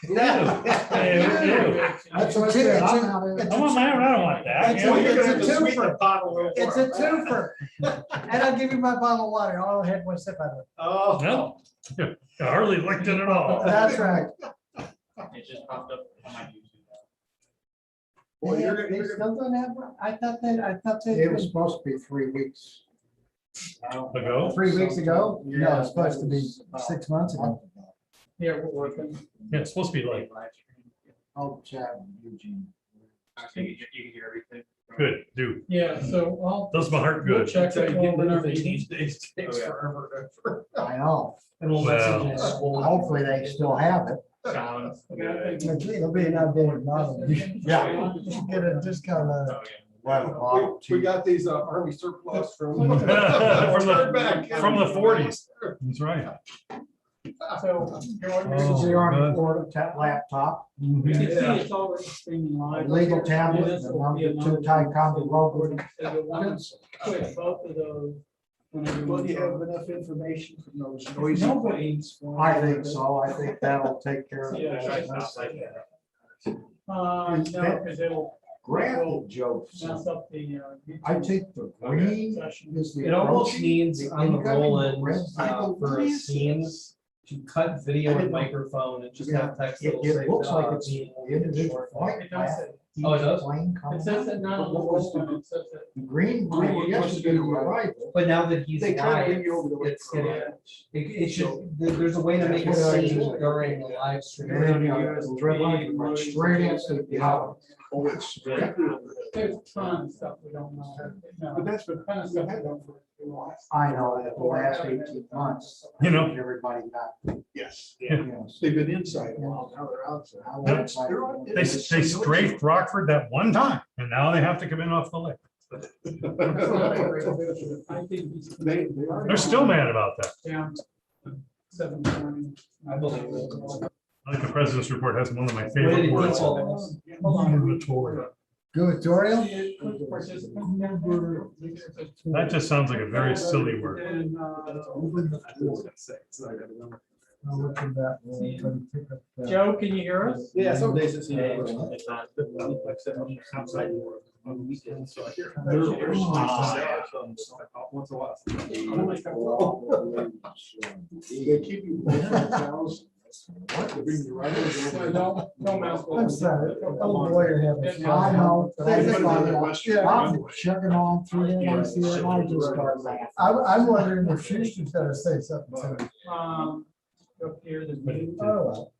That's what I said. I'm out of it. Come on, man, I don't want that. That's You know, what- you're gonna have it's to a sweeten the twofer. pot a little It's more. a twofer. And I'll give you my bottle of water. I'll have one sip out of it. Oh, No, you hardly licked it at all. That's right. It just popped up on my YouTube. Well, They you're still don't have one? I thought they. It was supposed to be 3 weeks. Ago? 3 weeks ago? No, Yeah, it's supposed to be that was 6 months ago. Yeah, we're working. Yeah, it's supposed to be like, Oh, Chad, Eugene. I think you can hear everything. good, do, Yeah, so I'll. does my heart We'll good. check that over in our meeting. These days takes Oh, yeah. forever. I know. And we'll Well. message it. Hopefully they still have it. Sounds good. It'll be an outdated model. Yeah. Get a discount on it. Oh, Well, We got these Army surplus from. From the 40s. That's right. So. This is the Army Florida laptop, You can see Yeah. it's already streaming live. legal tablet, the number 2 Ticonderoga. So you'll want to quit both of those. whenever Well, you have want. enough information from those noisy Nobody- planes. I think so. I think that'll take care of Yeah. it. No, because it'll Graphic jokes. mess up the. I think the green Session. is the. It almost approaching, needs the on the incoming, roll-in red. I go, for what a is scene this? to cut video I and didn't know. microphone and just Yeah, have text. It, that'll it say, looks like uh, it's being the individual short. flight It path. does. Oh, it does? Plane coming It says up. that not on the What was roll, it says that. The green, Oh, green, what yes, was it's gonna the, arrival. But now that he's They try to live, bring you over the way. it's gonna, it should, there's a way to make a That's what I scene said. during the live stream. And then you got the red line, right straight into the house. Oh, it's. There's a ton of stuff we don't know. But No, that's been. ton of stuff we don't. I know that the last 18 months. You know. Everybody got, Yes, you know. they've been inside a while, now they're outside. I went inside. They strafed Rockford that one time, and now they have to come in off the lake. I think he's. They're still mad about that. Yeah. 7:20. I believe it. I think the president's report has one of my Where did favorite it words. default? Hold on. Gubernatorial. Gubernatorial? That just sounds like a very silly word. And, I'll look at that. We'll pick up that. Joe, can you hear us? Yeah, some days it's. Oh, Once a while. They keep you. Don't mess with I'm it. sorry. Oh, boy, you're having fun. I know. They just like it. I'm chugging on through there, and I see it, and I just start laughing. I'm wondering if Schuster's gonna say something to me. Up here, the meeting. Oh,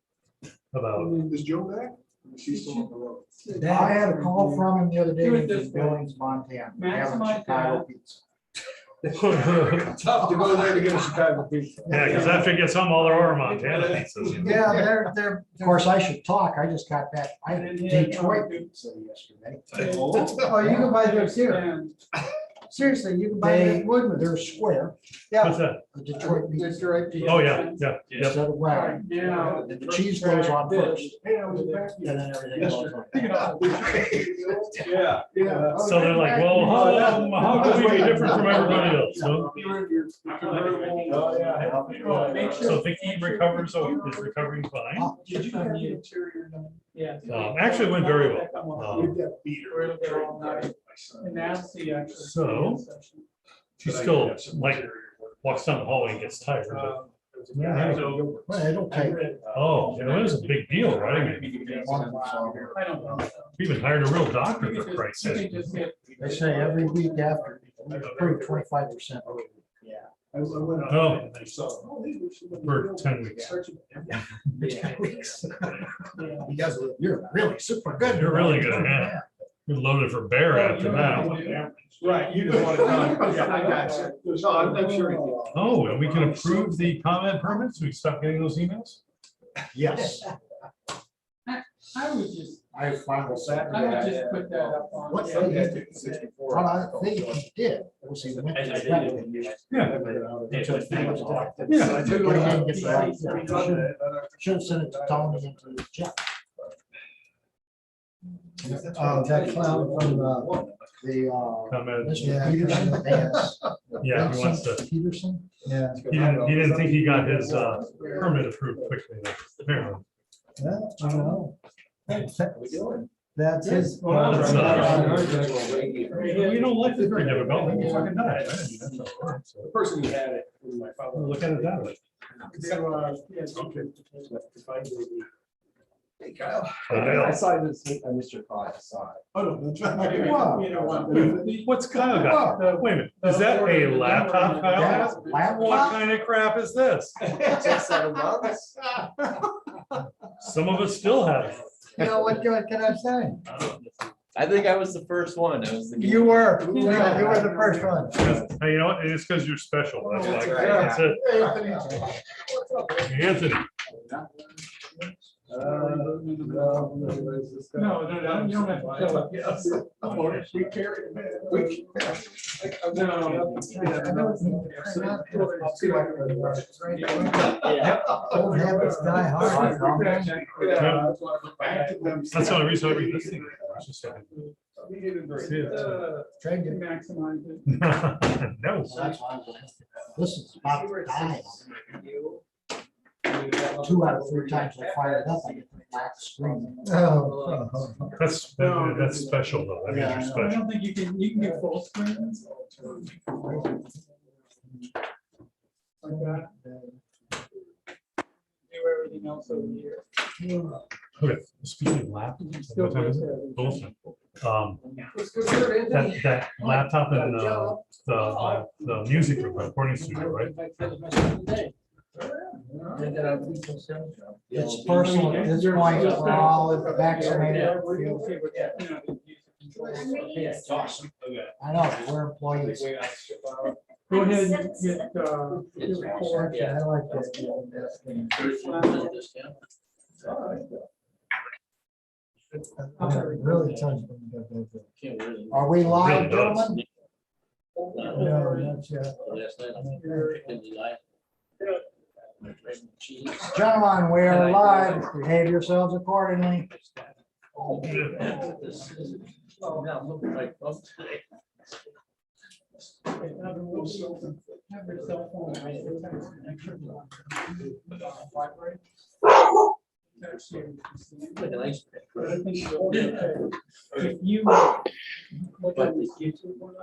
About, Is Joe back? Is he still on the road? I had a call from him the other day Do it from this way. Billings, Montana. Having Maximize Chicago that. pizza. Tough to go there to get a Chicago pizza. yeah, because after he gets home, all there are Montana pizzas. yeah, they're. Of course, I should talk. I just got back. I had Detroit pizza yesterday. Oh, you can buy those here. And Seriously, you can buy them at Woodman. They're square, What's Yeah. that? the Detroit pizza. Detroit. Oh, yeah, yeah, yeah. Instead of round. now. The cheese goes on first. Hey, I was back. And then everything goes on. Yeah, yeah. So they're like, well, how can we be different from everybody else? huh? Oh, yeah. Make sure- So Vicky recovers, is recovering fine. Did you have the interior done? Yeah. Actually, it went very well. You've got beater. We're gonna go all night. And that's the actual. So- She still like walks down the hallway and gets tired. but- Well, it'll take. Oh, you know, it was a big deal, right? I mean, I don't know. we even hired a real doctor You for can Christ's just- you sake. can just hit- They say every week after, improve 25%. Yeah. I went out Oh. and I saw. For 10 weeks. You guys, you're really super good. You're really good, yeah. You're loaded for bear after that. Right, you just want to come. Yeah, I got you. No, I'm sure. he did. Oh, and we can approve the comment permits? We stop getting those emails? Yes, I would just, I finally sat. I would just put that up on. What Yeah. What I think he did was he went to the second. Yeah. Should have sent it to Tony and to Jeff. That clown from, The, Comment. Mr. Peterson, Vance. Yeah, he wants to, Peterson. yeah. he didn't think he got his permit approved quickly, though, apparently. Well, I don't know. We doing? That's his. Well, that's you know, life is very difficult. When you fucking die. The person who had it, was my father. Look at it that way. Hey, Kyle. Kyle. I saw this, I missed your call, I saw it. Oh, no, that's right. What's Kyle got? Wait a minute, is that a laptop Kyle has? What Laptop? kind of crap is this? Just 7 months. Some of us still have it. You know, what can I say? I think I was the first one. I was the. You were the first one. Hey, you know what? It's because you're special. That's why. That's That's it. Anthony. No, you don't have to tell it. Yes. We carry it. Old habits die hard. That's the only reason I read this thing. Trade it. Maximize it. No. This is about to die. 2 out of 3 times I fire it up, I get the black screen. Oh. That's special though. I mean, you're I special. don't think you can get full screens. Like that. Do everything else over here. Okay, speaking of laptops, Still what time is it? goes Awesome. That laptop in the music room, recording studio, right? It's personal at this point, we're all vaccinated. I know, we're employees. Go ahead and get, record. I like that. Really touched them. Are we live, Really does. gentlemen? No, not yet. Gentlemen, we are live. Behave yourselves accordingly. If you look at this YouTube one,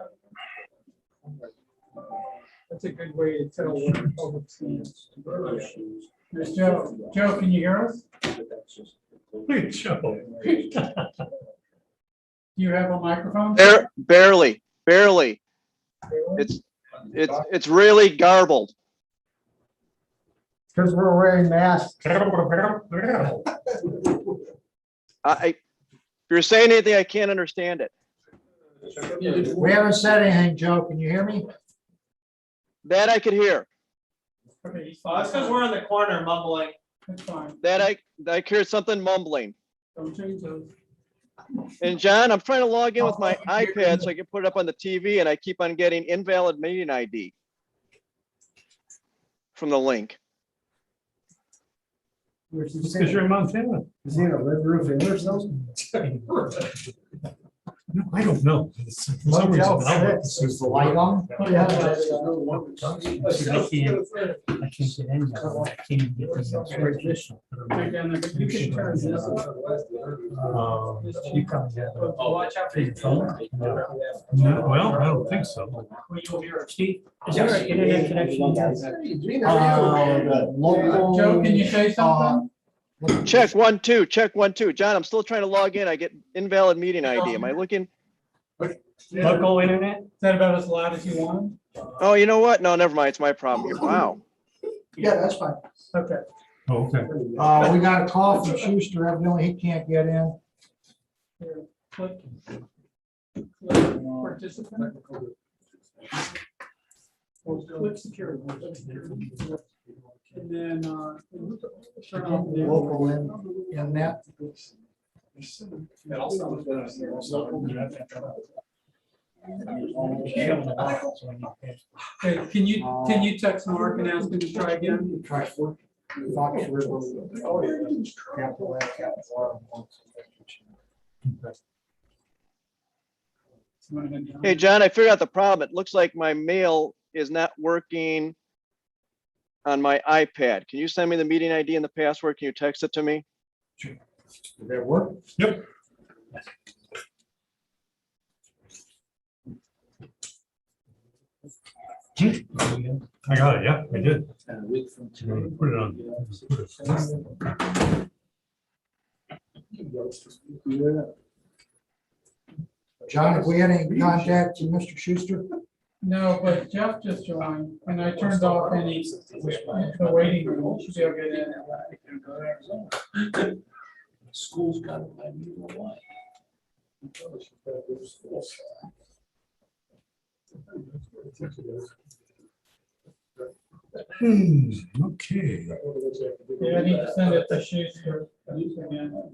that's a good way to tell what the public sees. There's Joe. Joe, can you hear us? Look at Joe. Do you have a microphone? Barely. It's really garbled. Because we're wearing masks. If you're saying anything, I can't understand it. We haven't said anything, Joe. Can you hear me? That I could hear. Okay, he's Oh, it's because we're in the corner mumbling. That's fine. That I hear something mumbling. Don't change those. And John, I'm trying to log in with my iPad so I can put it up on the TV, and I keep on getting invalid meeting ID from the link. It's because you're in Montana. Is he in a red roof inn or something? No, I don't know. For some reason, I don't know. Is the light on? Yeah. I can't get in there. I can't even get this. Take down the- You can turn this. You probably have. Watch out for your phone. No, well, I don't think so. Steve, is there an internet connection? Local. Joe, can you say something? Check 1 2. Check 1 2. John, I'm still trying to log in. I get invalid meeting ID. Am I looking? Local internet? Is that about as loud as you want? Oh, you know what? No, never mind. It's my problem here. Wow. Yeah, that's fine. Okay. Oh, okay. We got a call from Schuster, evidently he can't get in. Here, click. Participant. Well, click security. And then, turn on the Local in that. Okay, can you text Mark and ask him to try again? Try for Fox River. Capital F, capital R. Hey, John, I figured out the problem. It looks like my mail is not working on my iPad. Can you send me the meeting ID and the password? Can you text it to me? Did that work? Yep. I got it, yeah, I did. A week from today. Put it on. John, have we had any contact to Mr. Schuster? No, but Jeff just joined, and I turned off any, the waiting room, you should be able to get in. School's got it, I need to why. Okay. Yeah, I need to send it to Schuster. Again.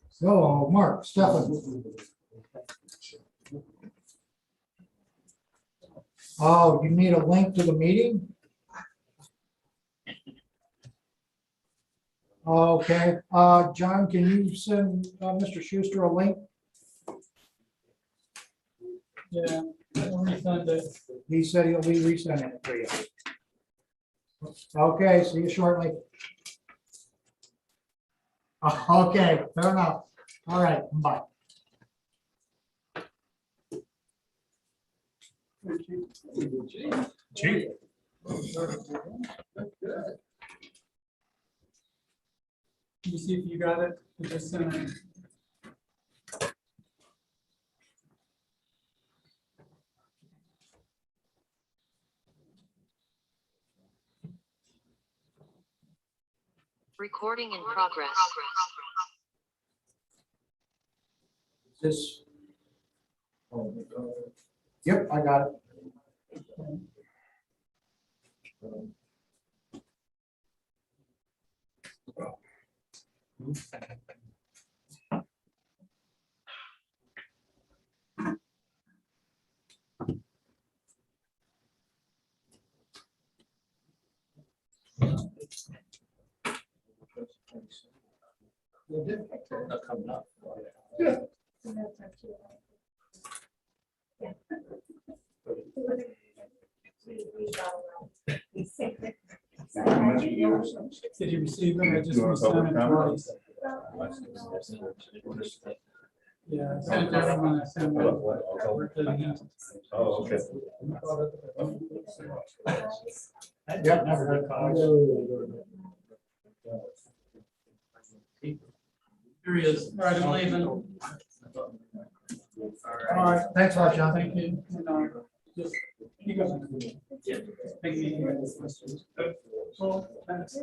So, Mark, Stefan. Oh, you need a link to the meeting? Okay, John, can you send Mr. Schuster a link? Yeah, I'll resend it. He said he'll be resending it for you. Okay, see you shortly. Okay, fair enough. All right, bye. Chief. Can you see if you got it? I just sent it. Recording in progress. This. Yep, I got it. Did you receive it? I just resent it twice. Yeah, I sent everyone, I sent one. Oh, okay. Yep, never heard of Here he is. All right, I'm leaving. All right, thanks a lot, John. Thank you. And, just, you go. Thank you. So, thanks.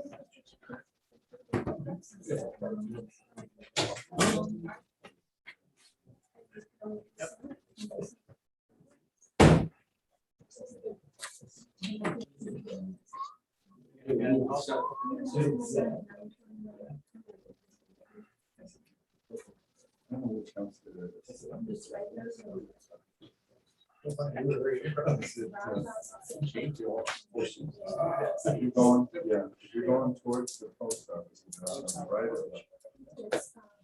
You're going, yeah, you're going towards the post office, right?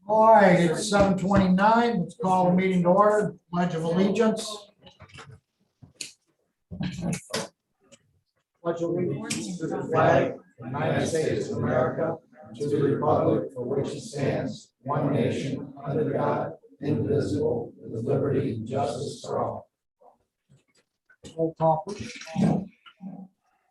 All right, it's 7:29. Let's call the meeting to order. Pledge of allegiance. Pledge of allegiance to the flag of the United States of America, to the republic for which it stands, one nation, under God, indivisible, with liberty and justice for all. Roll call, please.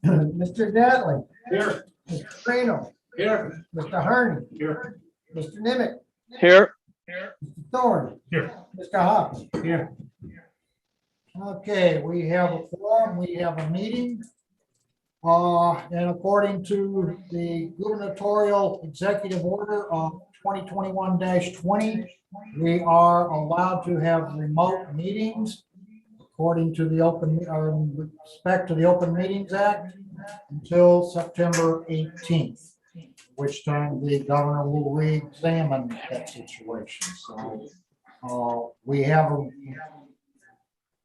Mr. Dattley. Here. Mr. Freno. Here. Mr. Harney. Here. Mr. Nimitz. Here, Mr. Thorne. Here. Mr. Hoff. Here. Okay, we have a forum, we have a meeting. And according to the gubernatorial executive order of 2021-20, we are allowed to have remote meetings according to the with respect to the Open Meetings Act until September 18th, which time the governor will re-examine that situation. So we have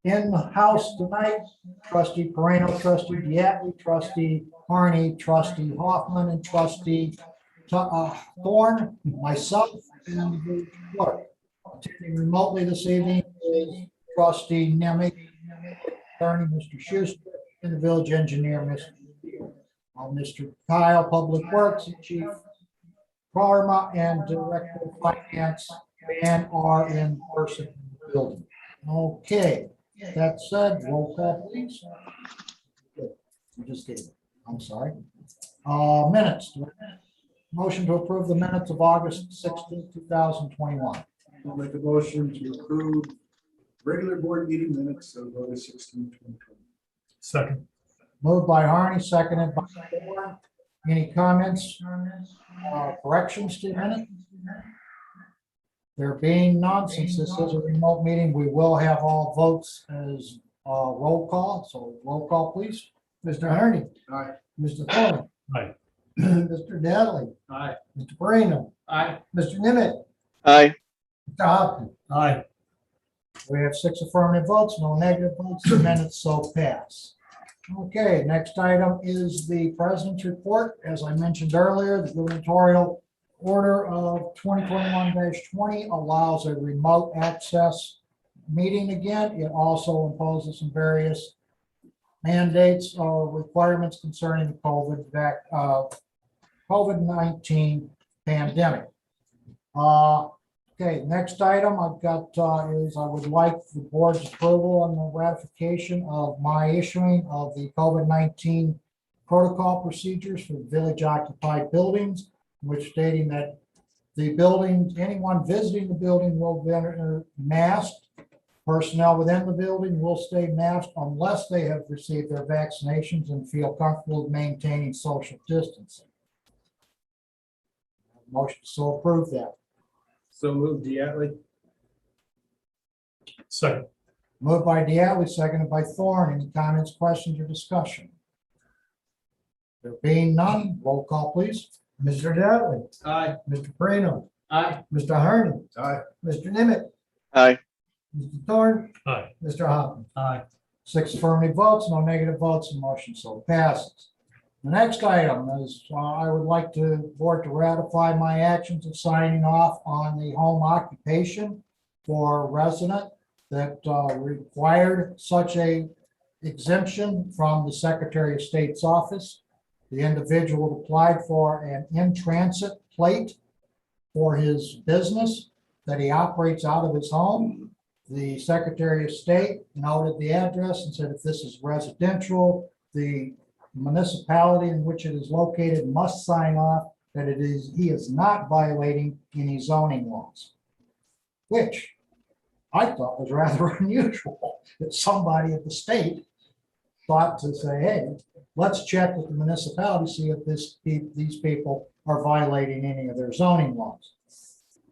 in the house tonight, trustee Moreno, trustee Diatley, trustee Harney, trustee Hoffman, and trustee Thorne, myself, and the clerk. Attending remotely this evening is trustee Nemec, attorney, Mr. Schuster, and the village engineer, Mr. Kyle, Public Works, Chief Karma, and Director of Finance, and are in person in the building. Okay, that said, roll call, please. Good. You just gave it. I'm sorry. Minutes. Motion to approve the minutes of August 16th, 2021. I'll make a motion to approve regular board meeting minutes of August 16, 2020. Second. Moved by Harney, seconded by Thorne. Any comments, corrections to the minute? There being none, since this is a remote meeting, we will have all votes as roll call. So roll call, please. Mr. Harney. Aye. Mr. Thorne. Aye. Mr. Dudley. Aye. Mr. Moreno. Aye. Mr. Nimitz. Aye. Mr. Hopkins. Aye. We have 6 affirmative votes, no negative votes, the minutes so pass. Okay, next item is the president's report. As I mentioned earlier, the gubernatorial order of 2021-20 allows a remote access meeting again. It also imposes some various mandates or requirements concerning the COVID-19 pandemic. Okay, next item I've got is I would like the board's approval on the ratification of my issuing of the COVID-19 protocol procedures for village occupied buildings, which stating that the buildings, anyone visiting the building will be masked. Personnel within the building will stay masked unless they have received their vaccinations and feel comfortable maintaining social distancing. Motion to so approve that. So moved, Diatley. Second. Moved by Diatley, seconded by Thorne. Any comments, questions, or discussion? There being none, roll call, please. Mr. Diatley. Aye. Mr. Moreno. Aye. Mr. Harney. Aye. Mr. Nimitz. Aye. Mr. Thorne. Aye. Mr. Hopkins. Aye. 6 affirmative votes, no negative votes, and motion so passes. The next item is I would like the board to ratify my actions of signing off on the home occupation for a resident that required such a exemption from the Secretary of State's office. The individual applied for an in-transit plate for his business that he operates out of his home. The Secretary of State noted the address and said if this is residential, the municipality in which it is located must sign off that he is not violating any zoning laws, which I thought was rather unusual that somebody at the state thought to say, hey, let's check with the municipality, see if these people are violating any of their zoning laws.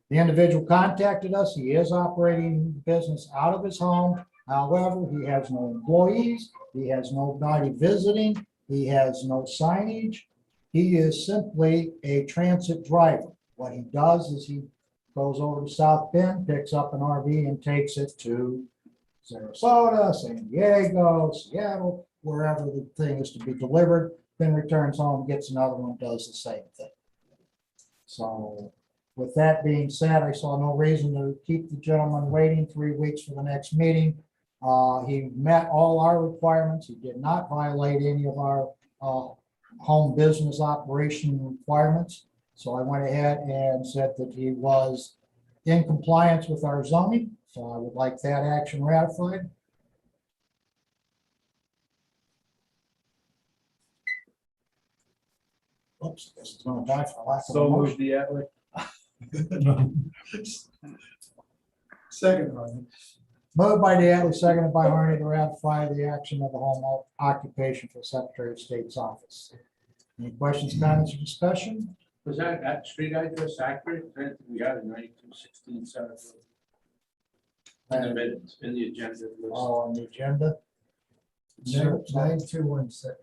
The individual contacted us. He is operating business out of his home. However, he has no employees. He has nobody visiting. He has no signage. He is simply a transit driver. What he does is he goes over to South Bend, picks up an RV and takes it to Sarasota, San Diego, Seattle, wherever the thing is to be delivered, then returns home, gets another one, does the same thing. So with that being said, I saw no reason to keep the gentleman waiting 3 weeks for the next meeting. He met all our requirements. He did not violate any of our home business operation requirements. So I went ahead and said that he was in compliance with our zoning. So I would like that action ratified. Oops, this is going to die for lack of a So motion. moved, Diatley. Second, Harney. Moved by Diatley, seconded by Harney to ratify the action of the home occupation for Secretary of State's office. Any questions, comments, or discussion? Was that street address accurate? I think we got it 9216 South. In the minutes, in the agenda. it was- All on the agenda. Is 9216.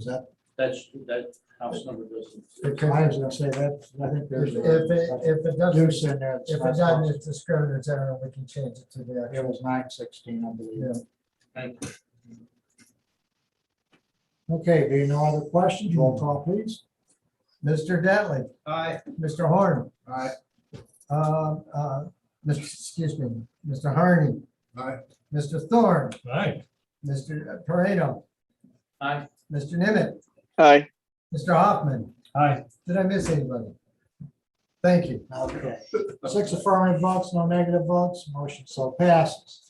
that, That house number doesn't. I was gonna say that, I think there's. If it doesn't, Deuce in there. if it doesn't, it's discriminatory, we can change it to the It actual. was 916, I believe. Yeah. Thank you. Okay, being no other questions, roll call please. Mr. Dentley. Aye. Mr. Horn. Aye. Excuse me, Mr. Harney. Aye. Mr. Thorne, Aye. Mr. Parado, Aye. Mr. Nimitz, Aye. Mr. Hoffman. Aye. Did I miss anybody? Thank you. Okay. 6 affirmative votes, no negative votes, motion so passes.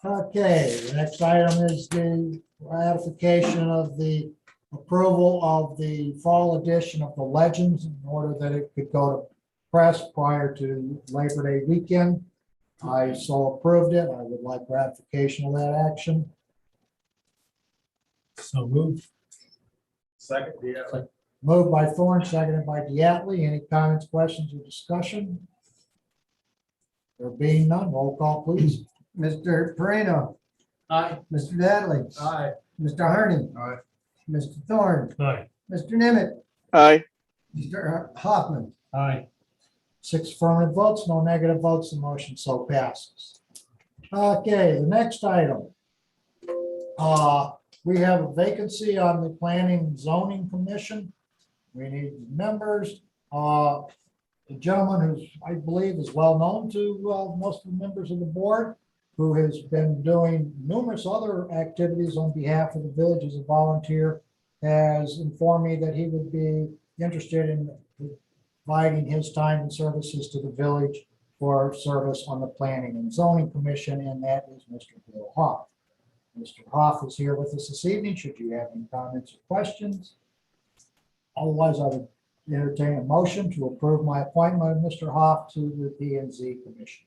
Okay, the next item is the ratification of the approval of the fall edition of the Legends in order that it could go to press prior to Labor Day weekend. I so approved it. I would like ratification of that action. So moved. Second, Diatley. Moved by Thorne, seconded by Diatley. Any comments, questions, or discussion? There being none, roll call, please. Mr. Pareno. Aye. Mr. Diatley. Aye. Mr. Harney. Aye. Mr. Thorne. Aye. Mr. Nimitz. Aye. Mr. Hoffman. Aye. 6 affirmative votes, no negative votes, the motion so passes. Okay, the next item. We have a vacancy on the Planning and Zoning Commission. We need members. The gentleman who's, I believe, is well known to most of the members of the board, who has been doing numerous other activities on behalf of the village as a volunteer, has informed me that he would be interested in providing his time and services to the village for service on the Planning and Zoning Commission, and that is Mr. Bill Hoff. Mr. Hoff is here with us this evening. Should you have any comments or questions? Otherwise, I would entertain a motion to approve my appointment of Mr. Hoff to the P and Z Commission.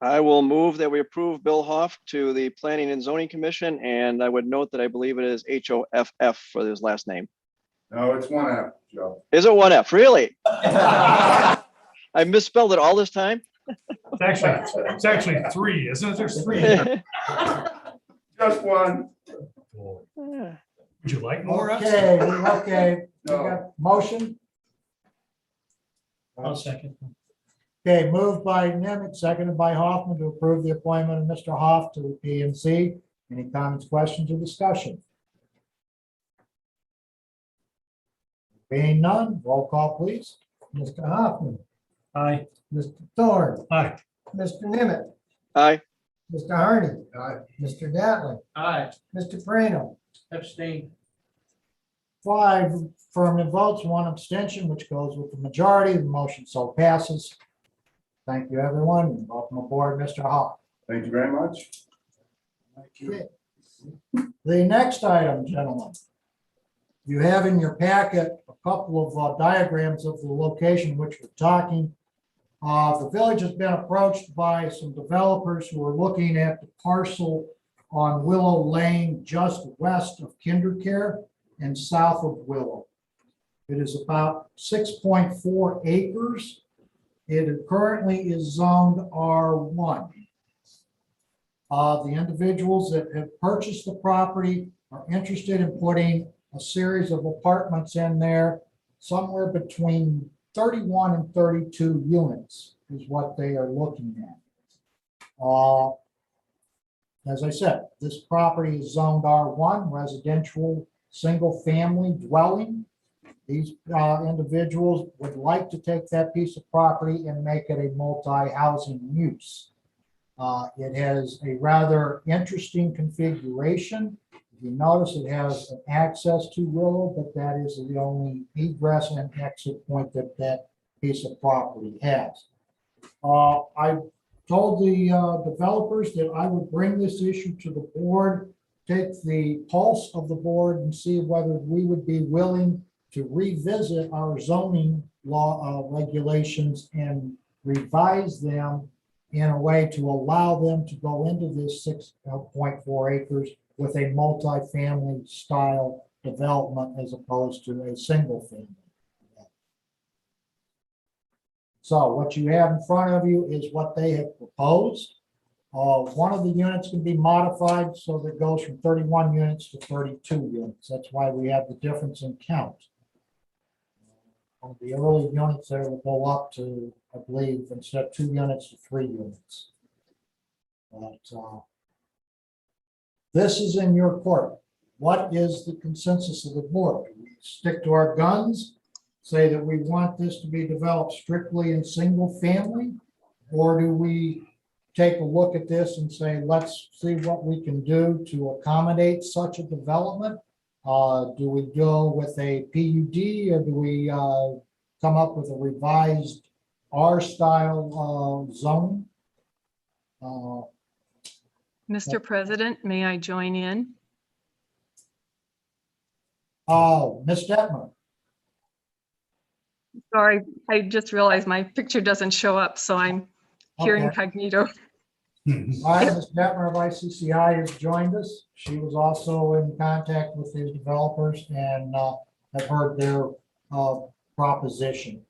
I will move that we approve Bill Hoff to the Planning and Zoning Commission, and I would note that I believe it is Hoff for his last name. No, it's 1 F, Joe. Is it 1F? Really? I misspelled it all this time? It's actually 3, isn't it? There's 3. here. Just 1. Would you like more? Okay, okay. We No. got motion. I'll second. Okay, moved by Nimitz, seconded by Hoffman to approve the appointment of Mr. Hoff to the P and Z. Any comments, questions, or discussion? Being none, roll call, please. Mr. Hoffman, Aye. Mr. Thorne, Aye. Mr. Nimitz, Aye. Mr. Harney, Aye. Mr. Dattley, Aye. Mr. Pareno. Abstain. 5 affirmative votes, 1 abstention, which goes with the majority. The motion so passes. Thank you, everyone, and welcome aboard, Mr. Hoff. Thank you very much. Thank Okay. The next item, gentlemen. You have in your packet a couple of diagrams of the location which we're talking. The village has been approached by some developers who are looking at the parcel on Willow Lane just west of Kindercare and south of Willow. It is about 6.4 acres. It currently is zoned R1. The individuals that have purchased the property are interested in putting a series of apartments in there, somewhere between 31 and 32 units is what they are looking at. As I said, this property is zoned R1, residential, single-family dwelling. These individuals would like to take that piece of property and make it a multi-housing use. It has a rather interesting configuration. If you notice, it has an access to Willow, but that is the only egress and exit point that that piece of property has. I told the developers that I would bring this issue to the board, take the pulse of the board and see whether we would be willing to revisit our zoning law regulations and revise them in a way to allow them to go into this 6.4 acres with a multi-family style development as opposed to a single family. So what you have in front of you is what they have proposed. One of the units can be modified so that it goes from 31 units to 32 units. That's why we have the difference in count. The early units there will go up to, I believe, instead of 2 units to 3 units. But this is in your court. What is the consensus of the board? Do we stick to our guns say that we want this to be developed strictly in single family? Or do we take a look at this and say, let's see what we can do to accommodate such a development? Do we go with a PUD or do we come up with a revised R-style zone? Mr. President, may I join in? Oh, Ms. Detmer. Sorry, I just realized my picture doesn't show up, so I'm here Okay. incognito. All right, Ms. Detmer of ICCI has joined us. She was also in contact with these developers and have heard their proposition.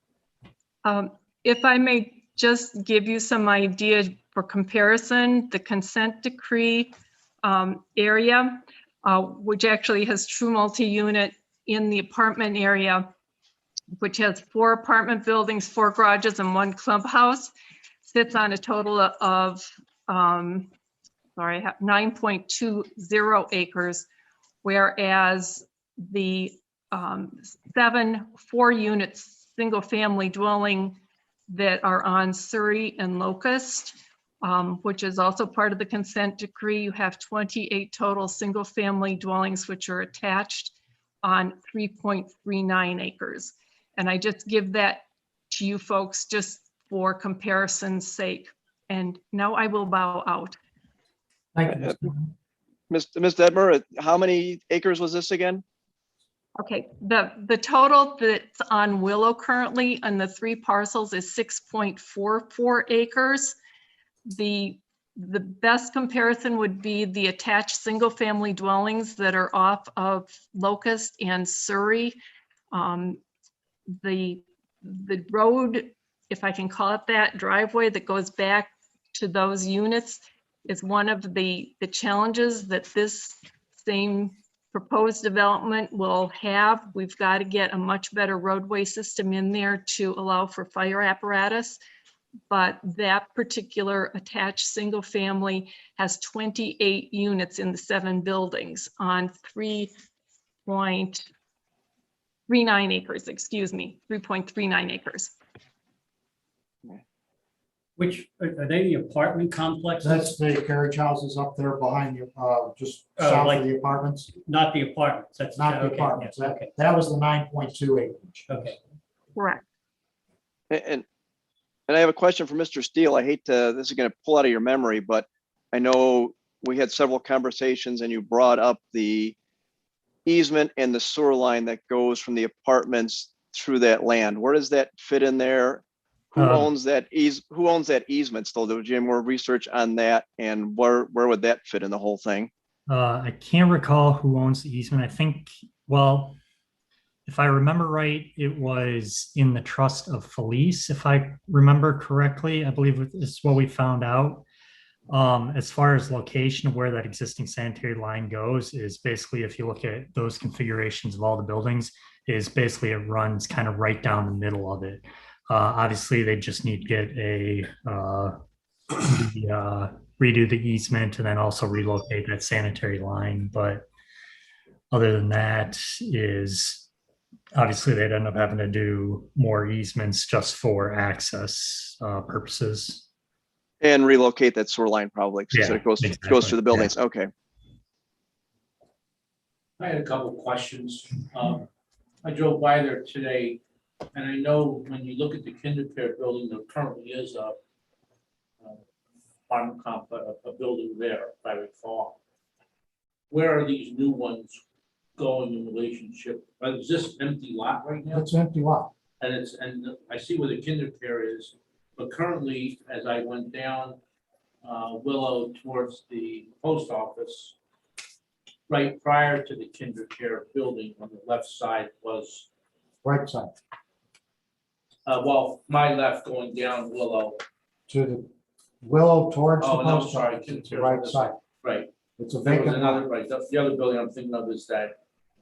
If I may just give you some idea for comparison, the consent decree area, which actually has true multi-unit in the apartment area, which has 4 apartment buildings, 4 garages, and 1 clubhouse, sits on a total of, 9.20 acres, whereas the 7 4-unit single-family dwelling that are on Surrey and Locust, which is also part of the consent decree, you have 28 total single-family dwellings which are attached on 3.39 acres. And I just give that to you folks just for comparison's sake. And now I will bow out. Thank you, Ms. Detmer. Ms. Detmer, how many acres was this again? Okay, the total that's on Willow currently on the 3 parcels is 6.44 acres. The best comparison would be the attached single-family dwellings that are off of Locust and Surrey. The road, if I can call it that, driveway that goes back to those units is one of the challenges that this same proposed development will have. We've got to get a much better roadway system in there to allow for fire apparatus. But that particular attached single family has 28 units in the 7 buildings on 3.39 acres, excuse me, 3.39 acres. Which, are they the apartment complexes? That's the carriage houses up there behind you, just Oh, south like- of the apartments. Not the apartments, that's. Not the okay, apartments. yeah, Okay, That was the 9.2 acres. okay. Correct. And I have a question for Mr. Steele. I hate to, this is going to pull out of your memory, but I know we had several conversations and you brought up the easement and the sewer line that goes from the apartments through that land. Where does that fit in there? Who owns that easement still? Did you have more research on that? And where would that fit in the whole thing? I can't recall who owns the easement. I think, well, if I remember right, it was in the trust of Felice, if I remember correctly. I believe this is what we found out. As far as location of where that existing sanitary line goes is basically, if you look at those configurations of all the buildings, is basically it runs kind of right down the middle of it. Obviously, they just need to get redo the easement and then also relocate that sanitary line. But other than that, is obviously they'd end up having to do more easements just for access purposes. And relocate that sewer line probably, because Yeah, it goes exactly. through the buildings. Okay. I had a couple of questions. I drove by there today, and I know when you look at the kinder care building, there currently is a apartment complex, a building there, if I recall. Where are these new ones going in relationship? Is this empty lot right now? It's an empty lot. And I see where the kinder care is, but currently, as I went down Willow towards the post office, right prior to the kinder care building on the left side was, Right side well, my left going down Willow, to the Willow towards the Oh, no, post sorry, office. It's the Kinder right Care's side. right. It's a There was vacant another, lot. right, the other building I'm thinking of is that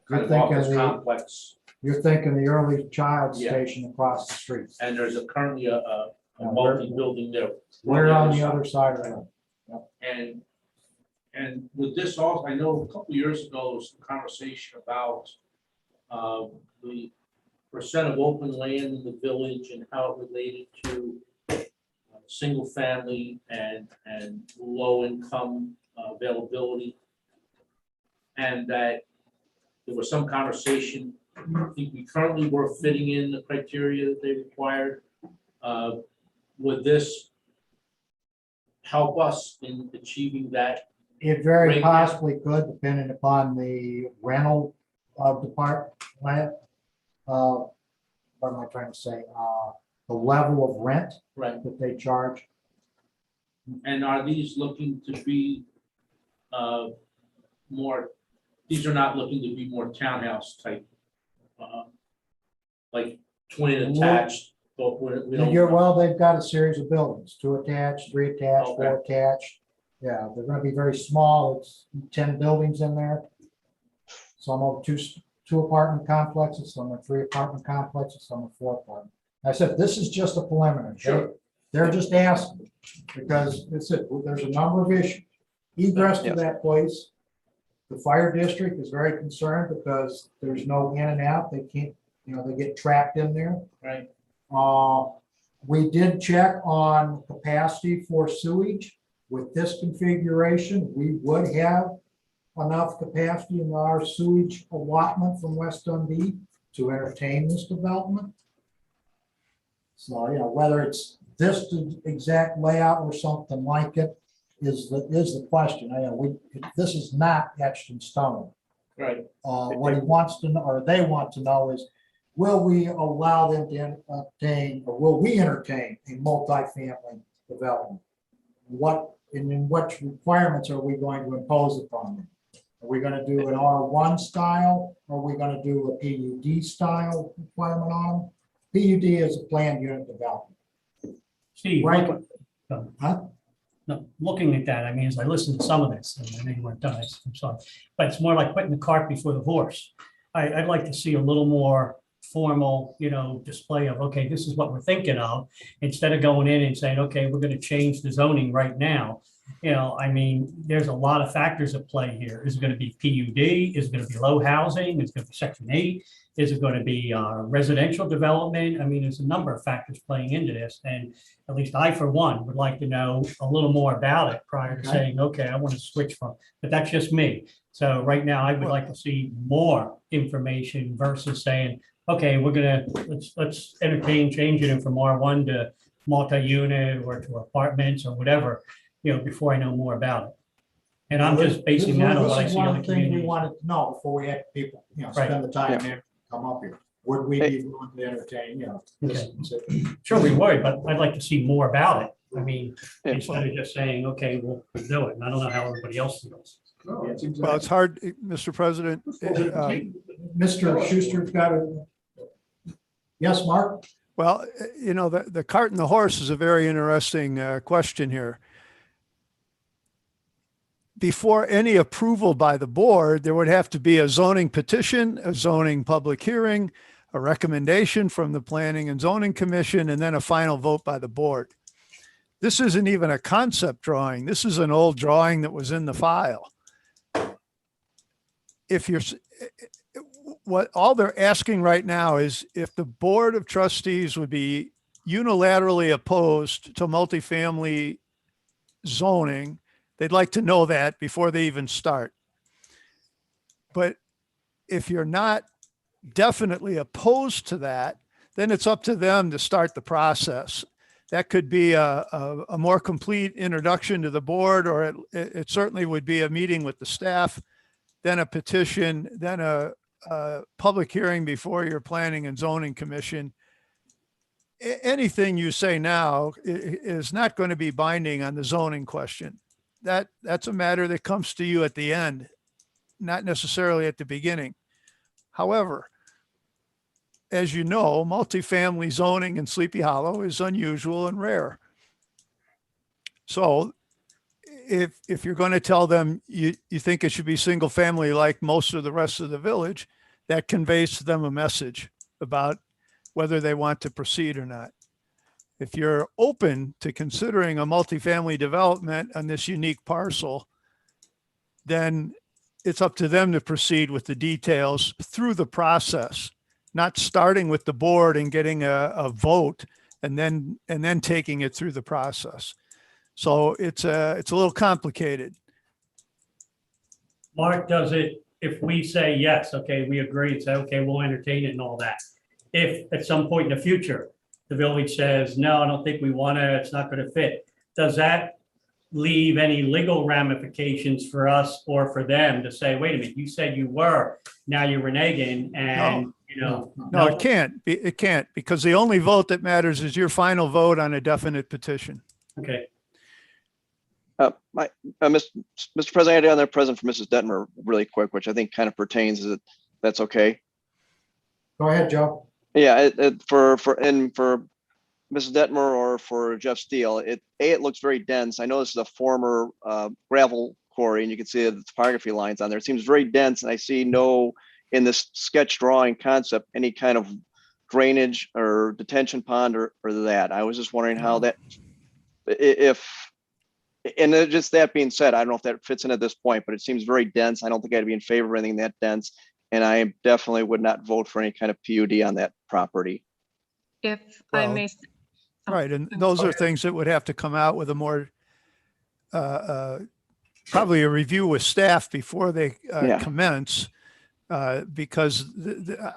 kind You're of thinking office the, complex. you're thinking the early child Yeah. station across the street. And there's currently a Now, where- multi-building there. We're on the other side of that. And with this also, I know a couple years ago, there was some conversation about the percent of open land in the village and how it related to single family and low income availability. And that there was some conversation, I think we currently were fitting in the criteria that they required. Would this help us in achieving that? It very Right. possibly could, depending upon the rental department. What am I trying to say? The level of rent Right. that they charge. And are these looking to be more, these are not looking to be more townhouse type, like twin attached, but we don't. Well, they've got a series of buildings, 2 attached, 3 attached, Okay. 4 attached. Yeah, they're gonna be very small. It's 10 buildings in there. Some are two apartment complexes, some are 3 apartment complexes, some are 4 apartment. I said, this is just a preliminary. Sure. They're just asking, because it's there's a number of issues. Egress to Yeah. that place. The fire district is very concerned because there's no in and out. They can't, they get trapped in there. Right. We did check on capacity for sewage. With this configuration, we would have enough capacity in our sewage allotment from West Dundee to entertain this development. So, whether it's this exact layout or something like it is the question. This is not etched in stone. Right. What he wants to know, or they want to know, is will we allow them to obtain, or will we entertain a multifamily development? In what requirements are we going to impose upon them? Are we going to do an R1 style? Or are we going to do a PUD style requirement on them? PUD is a planned unit development. Steve, Right. no, looking at that, I mean, as I listened to some of this, and I know you weren't done, I'm sorry, but it's more like putting the cart before the horse. I'd like to see a little more formal, display of, okay, this is what we're thinking of, instead of going in and saying, okay, we're going to change the zoning right now. I mean, there's a lot of factors at play here. Is it going to be PUD? Is it going to be low housing? Is it going to be Section 8? Is it going to be residential development? I mean, there's a number of factors playing into this. And at least I, for one, would like to know a little more about it prior to saying, okay, I want to switch from, but that's just me. So right now, I would like to see more information versus saying, okay, let's entertain changing it from R1 to multi-unit or to apartments or whatever, before I know more about it. And I'm just basing that on what I see One in of the the things we community. wanted to know before we had people, spend the time there, come up here. Would we be willing to entertain, this? Sure, we would, but I'd like to see more about it. I mean, instead of just saying, okay, we'll do it. And I don't know how everybody else feels. No, it's Well, it's hard, Mr. President. Mr. Schuster's got a. Yes, Mark? Well, the cart and the horse is a very interesting question here. Before any approval by the board, there would have to be a zoning petition, a zoning public hearing, a recommendation from the Planning and Zoning Commission, and then a final vote by the board. This isn't even a concept drawing. This is an old drawing that was in the file. What all they're asking right now is if the Board of Trustees would be unilaterally opposed to multifamily zoning, they'd like to know that before they even start. But if you're not definitely opposed to that, then it's up to them to start the process. That could be a more complete introduction to the board, or it certainly would be a meeting with the staff, then a petition, then a public hearing before your Planning and Zoning Commission. Anything you say now is not going to be binding on the zoning question. That's a matter that comes to you at the end, not necessarily at the beginning. However, as you know, multifamily zoning in Sleepy Hollow is unusual and rare. So if you're going to tell them you think it should be single family like most of the rest of the village, that conveys to them a message about whether they want to proceed or not. If you're open to considering a multifamily development on this unique parcel, then it's up to them to proceed with the details through the process. not starting with the board and getting a vote and then taking it through the process. So it's a little complicated. Mark, does it, if we say yes, okay, we agree, and say, okay, we'll entertain it and all that. If at some point in the future, the village says, no, I don't think we want to, it's not going to fit, does that leave any legal ramifications for us or for them to say, wait a minute, you said you were, now you're reneging and, you know. No, it can't. It can't, because the only vote that matters is your final vote on a definite petition. Okay. Mr. President, I had on there present for Mrs. Detmer really quick, which I think kind of pertains, is it, that's okay? Go ahead, Joe. Yeah, for Mrs. Detmer or for Jeff Steele, it looks very dense. I know this is a former gravel quarry, and you can see the topography lines on there. It seems very dense, and I see no, in this sketch drawing concept, any kind of drainage or detention pond or that. I was just wondering how that, and just that being said, I don't know if that fits in at this point, but it seems very dense. I don't think I'd be in favor of anything that dense. And I definitely would not vote for any kind of PUD on that property. If I Well, may. Right, and those are things that would have to come out with a more, probably a review with staff before they commence. Because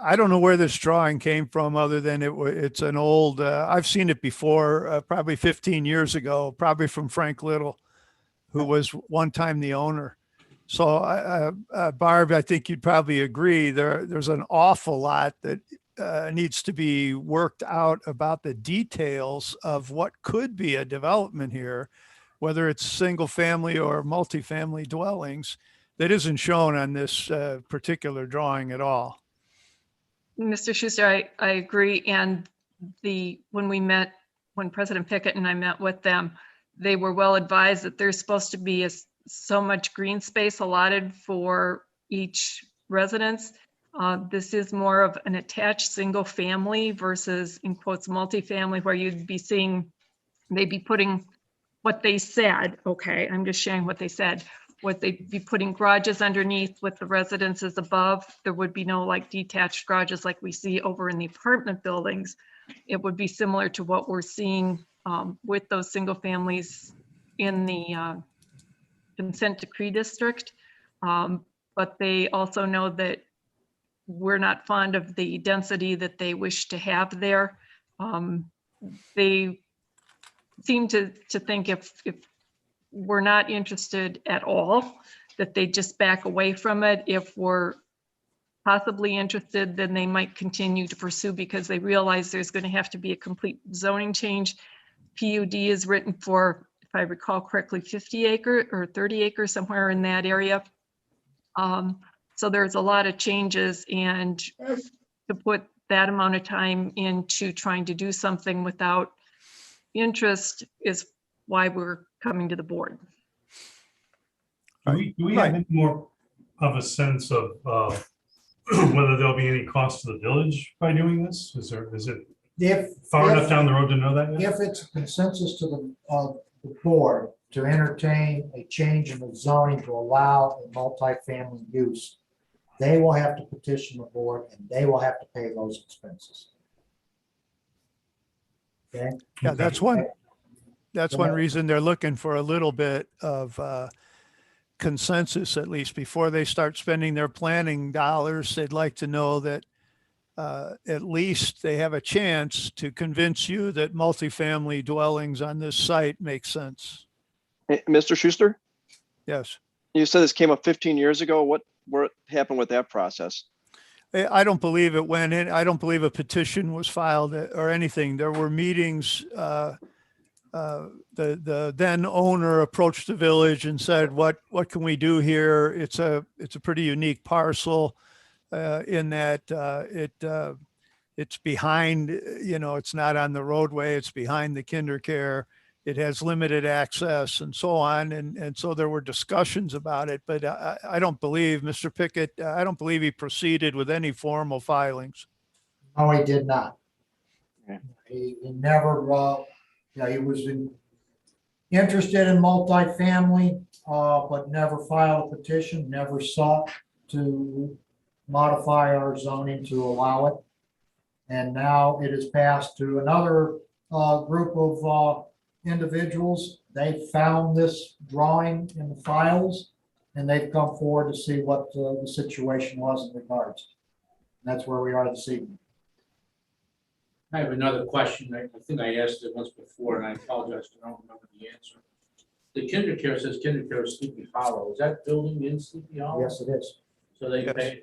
I don't know where this drawing came from, other than it's an old, I've seen it before, probably 15 years ago, probably from Frank Little, who was one time the owner. So Barb, I think you'd probably agree there's an awful lot that needs to be worked out about the details of what could be a development here, whether it's single family or multifamily dwellings, that isn't shown on this particular drawing at all. Mr. Schuster, I agree. And when President Pickett and I met with them, they were well advised that there's supposed to be so much green space allotted for each residence. This is more of an attached single family versus, in quotes, multifamily, where you'd be seeing, they'd be putting what they said, okay, I'm just sharing what they said, what they'd be putting garages underneath with the residences above. There would be no like detached garages like we see over in the apartment buildings. It would be similar to what we're seeing with those single families in the consent decree district. But they also know that we're not fond of the density that they wish to have there. They seem to think if we're not interested at all, that they just back away from it. If we're possibly interested, then they might continue to pursue, because they realize there's going to have to be a complete zoning change. PUD is written for, if I recall correctly, 50 acre or 30 acres, somewhere in that area. So there's a lot of changes, and to put that amount of time into trying to do something without interest is why we're coming to the board. Do we have any more of a sense of whether there'll be any cost to the village by doing this? Is it far enough down the road to know that yet? If it's a consensus to the board to entertain a change in the zoning to allow a multifamily use, they will have to petition the board and they will have to pay those expenses. Okay? Yeah, that's one reason they're looking for a little bit of consensus, at least before they start spending their planning dollars. They'd like to know that at least they have a chance to convince you that multifamily dwellings on this site make sense. Hey, Mr. Schuster, Yes. you said this came up 15 years ago. What happened with that process? I don't believe it went in. I don't believe a petition was filed or anything. There were meetings. The then owner approached the village and said, what can we do here? It's a pretty unique parcel in that it's behind, it's not on the roadway. It's behind the kinder care. It has limited access and so on. And so there were discussions about it, but I don't believe Mr. Pickett, I don't believe he proceeded with any formal filings. No, he did not. Okay. He never, he was interested in multifamily, but never filed a petition, never sought to modify our zoning to allow it. And now it is passed to another group of individuals. They found this drawing in the files, and they've come forward to see what the situation was in regards. And that's where we are this evening. I have another question. I think I asked it once before, and I apologize, I don't remember the answer. The KinderCare says KinderCare is Sleepy Hollow. Is that building in Sleepy Hollow? Yes, it is. So they Yes. pay,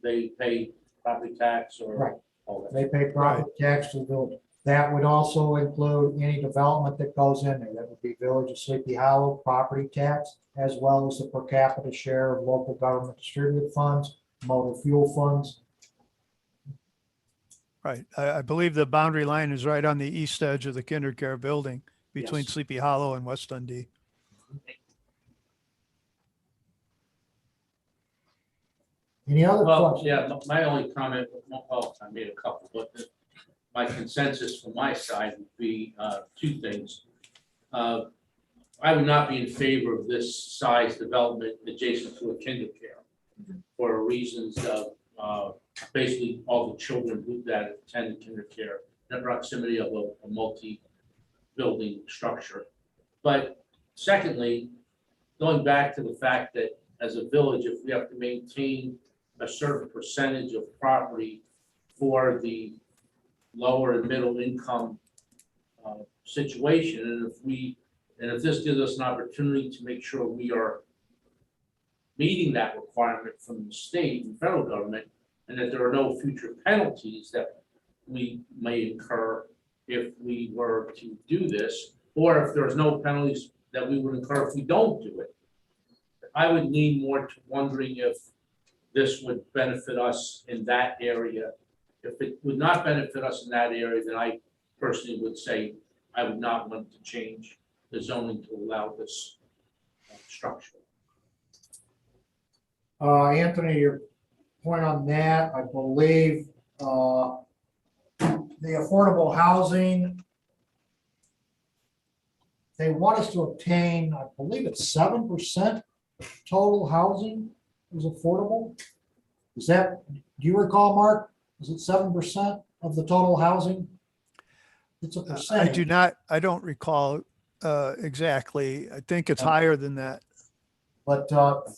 they pay property tax or? Right. all that? They pay property tax to the village. That would also include any development that goes in there. That would be Village of Sleepy Hollow property tax, as well as the per capita share of local government distributed funds, motor fuel funds. Right. I believe the boundary line is right on the east edge of the KinderCare building between Yes. Sleepy Hollow and West Dundee. Any other Well, questions? yeah, my only comment, well, I made a couple, but my consensus from my side would be two things. I would not be in favor of this size development adjacent to a KinderCare for reasons of basically all the children that attend KinderCare, the proximity of a multi-building structure. But secondly, going back to the fact that as a village, if we have to maintain a certain percentage of property for the lower and middle income situation, and if this gives us an opportunity to make sure we are meeting that requirement from the state and federal government, and that there are no future penalties that we may incur if we were to do this, or if there's no penalties that we would incur if we don't do it, I would lean more to wondering if this would benefit us in that area. If it would not benefit us in that area, then I personally would say I would not want to change the zoning to allow this structure. Anthony, your point on that, I believe, the affordable housing, they want us to obtain, I believe it's 7% total housing is affordable. Is that, do you recall, Mark? Is it 7% of the total housing? It's a percentage. I don't recall exactly. I think it's higher than that. But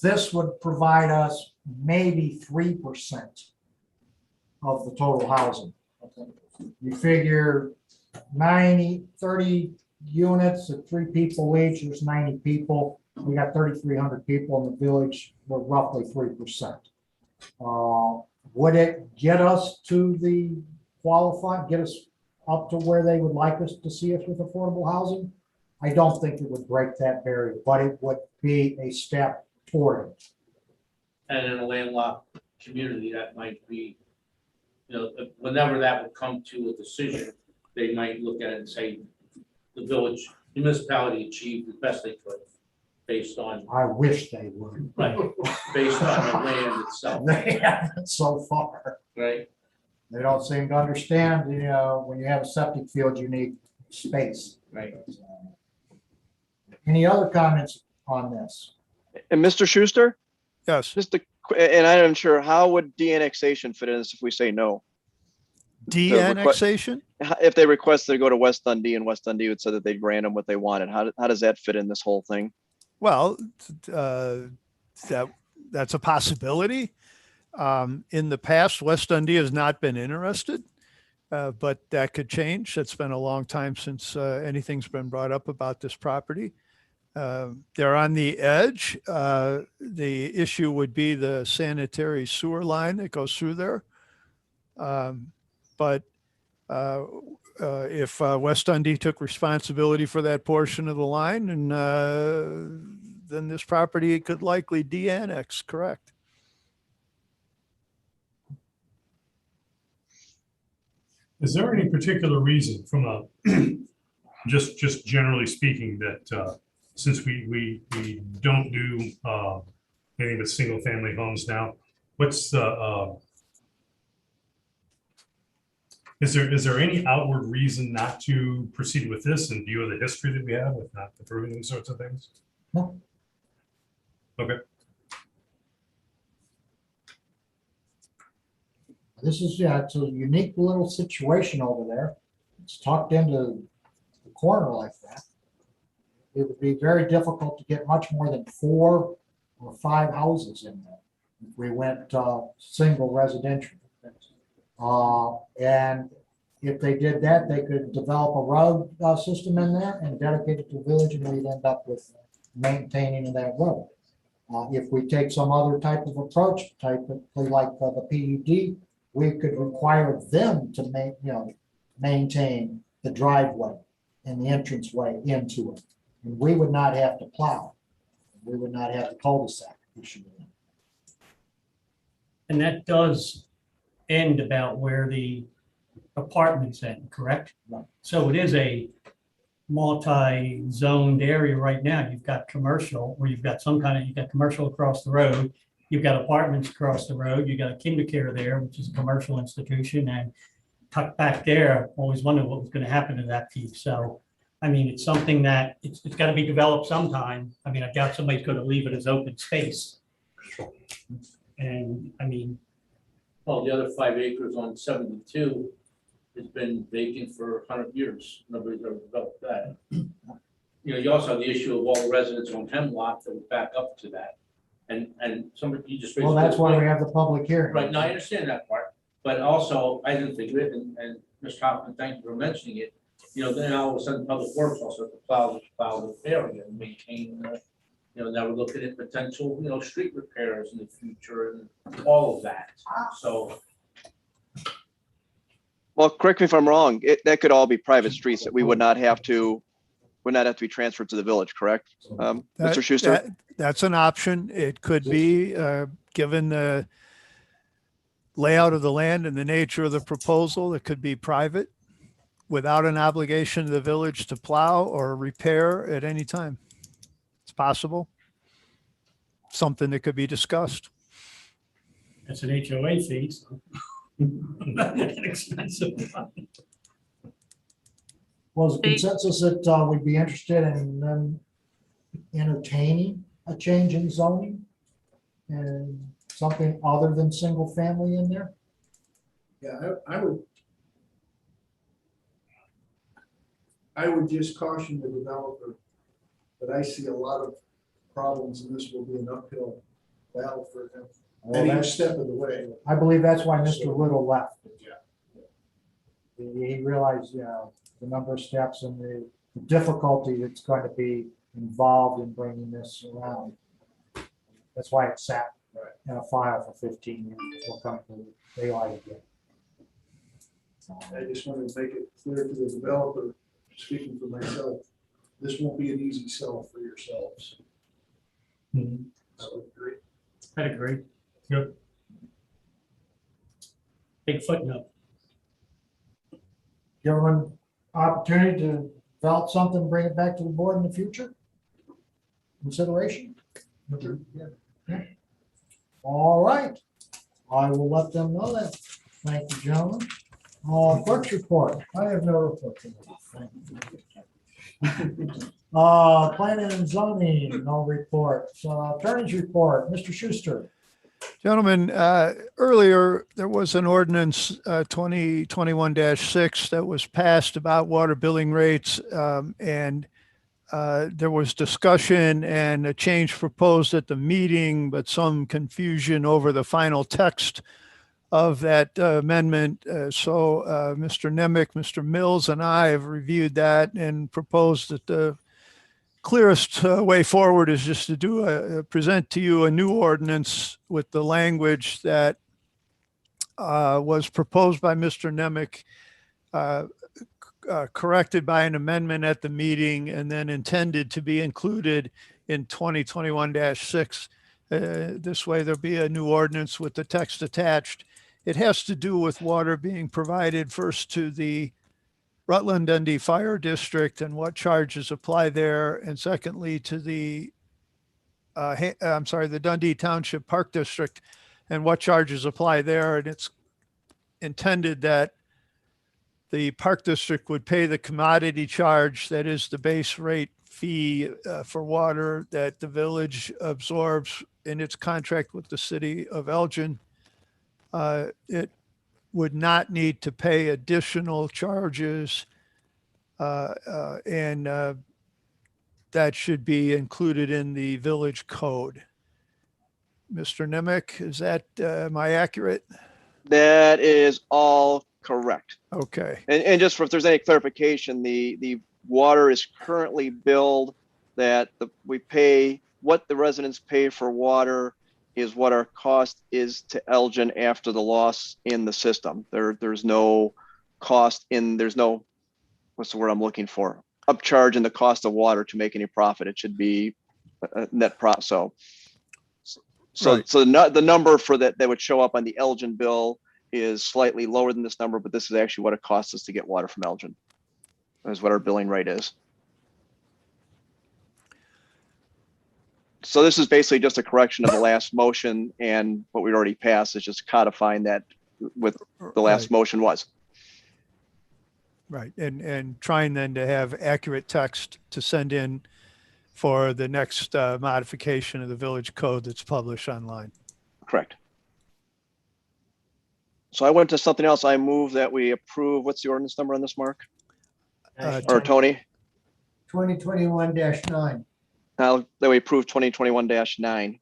this would provide us maybe 3% of the total housing. You figure 30 units at 3 people each, there's 90 people. We got 3,300 people in the village, we're roughly 3%. Would it get us to the qualified, get us up to where they would like us to see us with affordable housing? I don't think it would break that barrier, but it would be a step toward it. And in a landlocked community, that might be, whenever that would come to a decision, they might look at it and say, the village municipality achieved the best they could based on, I wish they would. right, based on the land itself, They haven't so far. right? They don't seem to understand, when you have a septic field, you need space. Right. Any other comments on this? And Mr. Schuster, Yes. and I'm sure, how would de-annexation fit in this if we say no? De-annexation? If they requested to go to West Dundee and West Dundee would say that they'd grant them what they wanted, how does that fit in this whole thing? Well, that's a possibility. In the past, West Dundee has not been interested, but that could change. It's been a long time since anything's been brought up about this property. They're on the edge. The issue would be the sanitary sewer line that goes through there. But if West Dundee took responsibility for that portion of the line, and then this property could likely de-annex, correct? Is there any particular reason from a, just generally speaking, that since we don't do anything but single family homes now, what's the, is there any outward reason not to proceed with this in view of the history that we have with not approving these sorts of things? No. Okay. This is, yeah, it's a unique little situation over there. It's tucked into the corner like that. It would be very difficult to get much more than 4 or 5 houses in there. If we went single residential. And if they did that, they could develop a road system in there and dedicate it to the village, and we'd end up with maintaining that road. If we take some other type of approach, type of like the PUD, we could require them to maintain the driveway and the entranceway into it. And we would not have to plow. We would not have the cul-de-sac issue. And that does end about where the apartments end, correct? Right. So it is a multi-zoned area right now. You've got commercial, or you've got you've got commercial across the road. You've got apartments across the road. You've got a KinderCare there, which is a commercial institution, and tucked back there, always wondered what was going to happen to that piece. So, I mean, it's something that it's got to be developed sometime. I mean, I doubt somebody's going to leave it as open space. And I mean, Well, the other 5 acres on 72 has been vacant for 100 years. Nobody's ever developed that. You know, you also have the issue of all the residents on Hemlock that would back up to that. And somebody, you just raised. Well, that's a good why point. we have the public hearing. Right, now I understand that part, but also, I didn't think of it, and Mr. Hoffman, thank you for mentioning it. You know, then all of a sudden, Public Works also have to plow the area and maintain, you know, now we're looking at potential, you know, street repairs in the future and all of that, so. Well, correct me if I'm wrong, that could all be private streets that we would not have to be transferred to the village, correct? Mr. Schuster? That's an option. It could be, given the layout of the land and the nature of the proposal, it could be private without an obligation to the village to plow or repair at any time. It's possible. Something that could be discussed. it's an HOA fee, so. Not inexpensive. Was the consensus that we'd be interested in them entertaining a change in zoning and something other than single family in there? Yeah, I would just caution the developer that I see a lot of problems, and this will be an uphill battle for him Well, at each that's- step of the way. I believe that's why Mr. Little left. Yeah. He realized, the number of steps and the difficulty that's going to be involved in bringing this around. That's why it sat in a file for 15 years before coming to daylight again. I just wanted to make it clear to the developer, speaking for myself, this won't be an easy sell for yourselves. Mhm. I would agree. I'd agree. Yep. Big footnote. Give them an opportunity to develop something, bring it back to the board in the future? Consideration? Yeah. All right. I will let them know that. Thank you, gentlemen. Clerk's report. I have no report. Thank you. Planning and zoning, no report. Attorney's report, Mr. Schuster. Gentlemen, earlier, there was an ordinance 2021-6 that was passed about water billing rates. And there was discussion and a change proposed at the meeting, but some confusion over the final text of that amendment. So Mr. Nemec, Mr. Mills, and I have reviewed that and proposed that the clearest way forward is just to present to you a new ordinance with the language that was proposed by Mr. Nemec, corrected by an amendment at the meeting, and then intended to be included in 2021-6. This way there'll be a new ordinance with the text attached. It has to do with water being provided first to the Rutland Dundee Fire District and what charges apply there, and secondly to the the Dundee Township Park District and what charges apply there. And it's intended that the Park District would pay the commodity charge, that is the base rate fee for water that the village absorbs in its contract with the city of Elgin. It would not need to pay additional charges. And that should be included in the village code. Mr. Nimick, is that, am I accurate? That is all correct. Okay, And just for if there's any clarification, the water is currently billed that we pay, what the residents pay for water is what our cost is to Elgin after the loss in the system. There's no cost in, there's no, what's the word I'm looking for? Upcharge in the cost of water to make any profit. It should be a net profit. Right. So the number for that would show up on the Elgin bill is slightly lower than this number, but this is actually what it costs us to get water from Elgin. That's what our billing rate is. So this is basically just a correction of the last motion, and what we already passed is just codifying that with the last Right. motion was. right. And trying then to have accurate text to send in for the next modification of the village code that's published online. Correct. So I went to something else. I move that we approve, what's the ordinance number on this, Mark? Or Tony? 2021-9. That we approve 2021-9.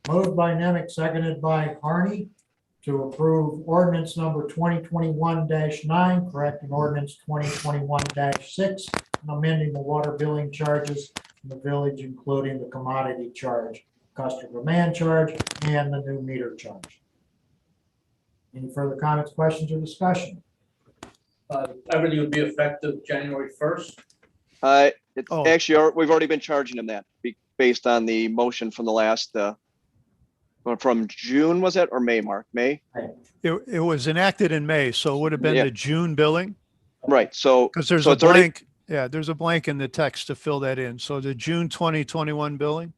Moved by Nemec, seconded by Harney to approve ordinance number 2021-9, correcting ordinance 2021-6, and amending the water billing charges in the village, including the commodity charge, customer demand charge, and the new meter charge. Any further comments, questions, or discussion? Everything would be effective January 1st. It's Oh. actually, we've already been charging them that based on the motion from the last, from June, was it, or May, Mark? May? It was enacted in May, so it would have been Yeah. the June billing. Right, so. Because there's so a it's already- blank, yeah, there's a blank in the text to fill that in. So the June 2021 billing?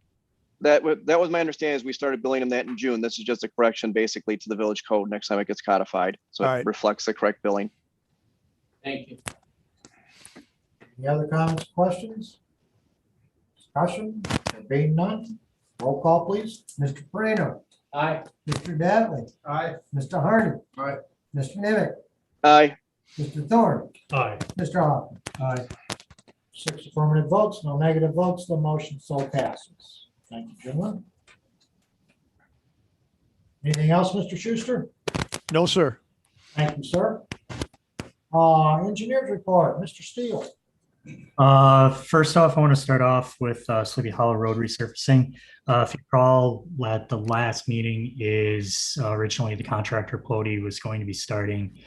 That was my understanding, is we started billing them that in June. This is just a correction basically to the village code next time it gets codified. So All it right. reflects the correct billing. Thank you. Any other comments, questions? Discussion? There being none, roll call, please. Mr. Moreno, Aye. Mr. Dattley, Aye. Mr. Harney. Aye. Mr. Nemec, Aye. Mr. Thorne, Aye. Mr. Hoffman. Aye. 6 affirmative votes, no negative votes, the motion so passes. Thank you, gentlemen. Anything else, Mr. Schuster? No, sir. Thank you, sir. Engineers report, Mr. Steele. First off, I want to start off with Sleepy Hollow Road resurfacing. If you recall, at the last meeting is originally the contractor Plody was going to be starting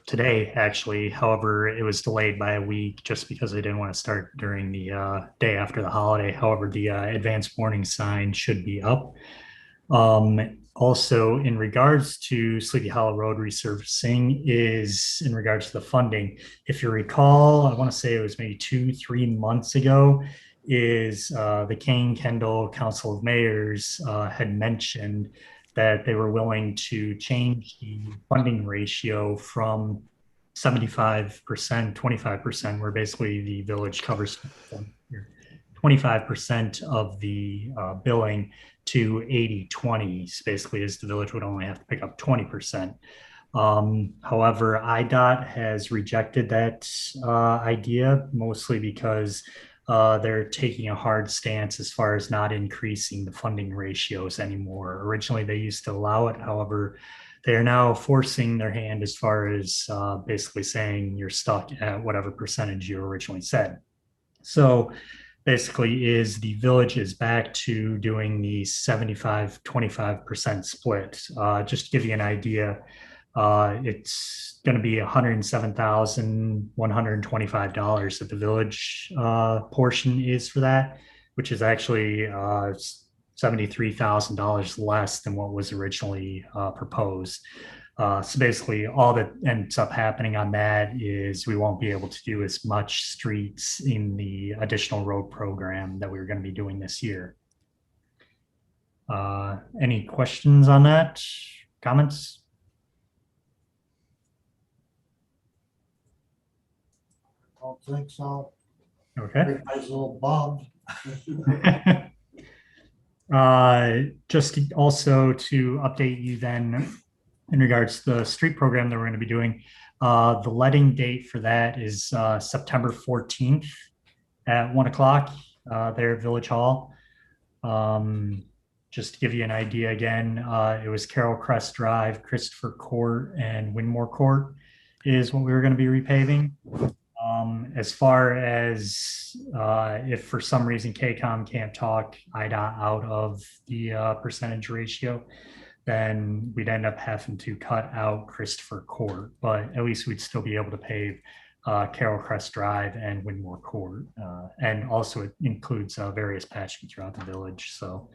today, actually. However, it was delayed by a week just because they didn't want to start during the day after the holiday. However, the advanced warning sign should be up. Also, in regards to Sleepy Hollow Road resurfacing, is in regards to the funding. If you recall, I want to say it was maybe 2-3 months ago, is the Kane Kendall Council of Mayors had mentioned that they were willing to change the funding ratio from 75%, 25%, where basically the village covers 25% of the billing, to 80-20. Basically, as the village would only have to pick up 20%. However, IDOT has rejected that idea, mostly because they're taking a hard stance as far as not increasing the funding ratios anymore. Originally, they used to allow it. However, they are now forcing their hand as far as basically saying you're stuck at whatever percentage you originally said. So basically is the village is back to doing the 75-25% split. Just to give you an idea, it's going to be $107,125 that the village portion is for that, which is actually $73,000 less than what was originally proposed. So basically all that ends up happening on that is we won't be able to do as much streets in the additional road program that we were going to be doing this year. Any questions on that? Comments? Don't think so. Okay. Everybody's a little bummed. Just also to update you then in regards to the street program that we're going to be doing. The letting date for that is September 14th at 1 o'clock there at Village Hall. Just to give you an idea again, it was Carroll Crest Drive, Christopher Court, and Winmore Court is what we were going to be repaving. As far as if for some reason KCOM can't talk IDOT out of the percentage ratio, then we'd end up having to cut out Christopher Court, but at least we'd still be able to pave Carroll Crest Drive and Winmore Court. And also it includes various patching throughout the village. So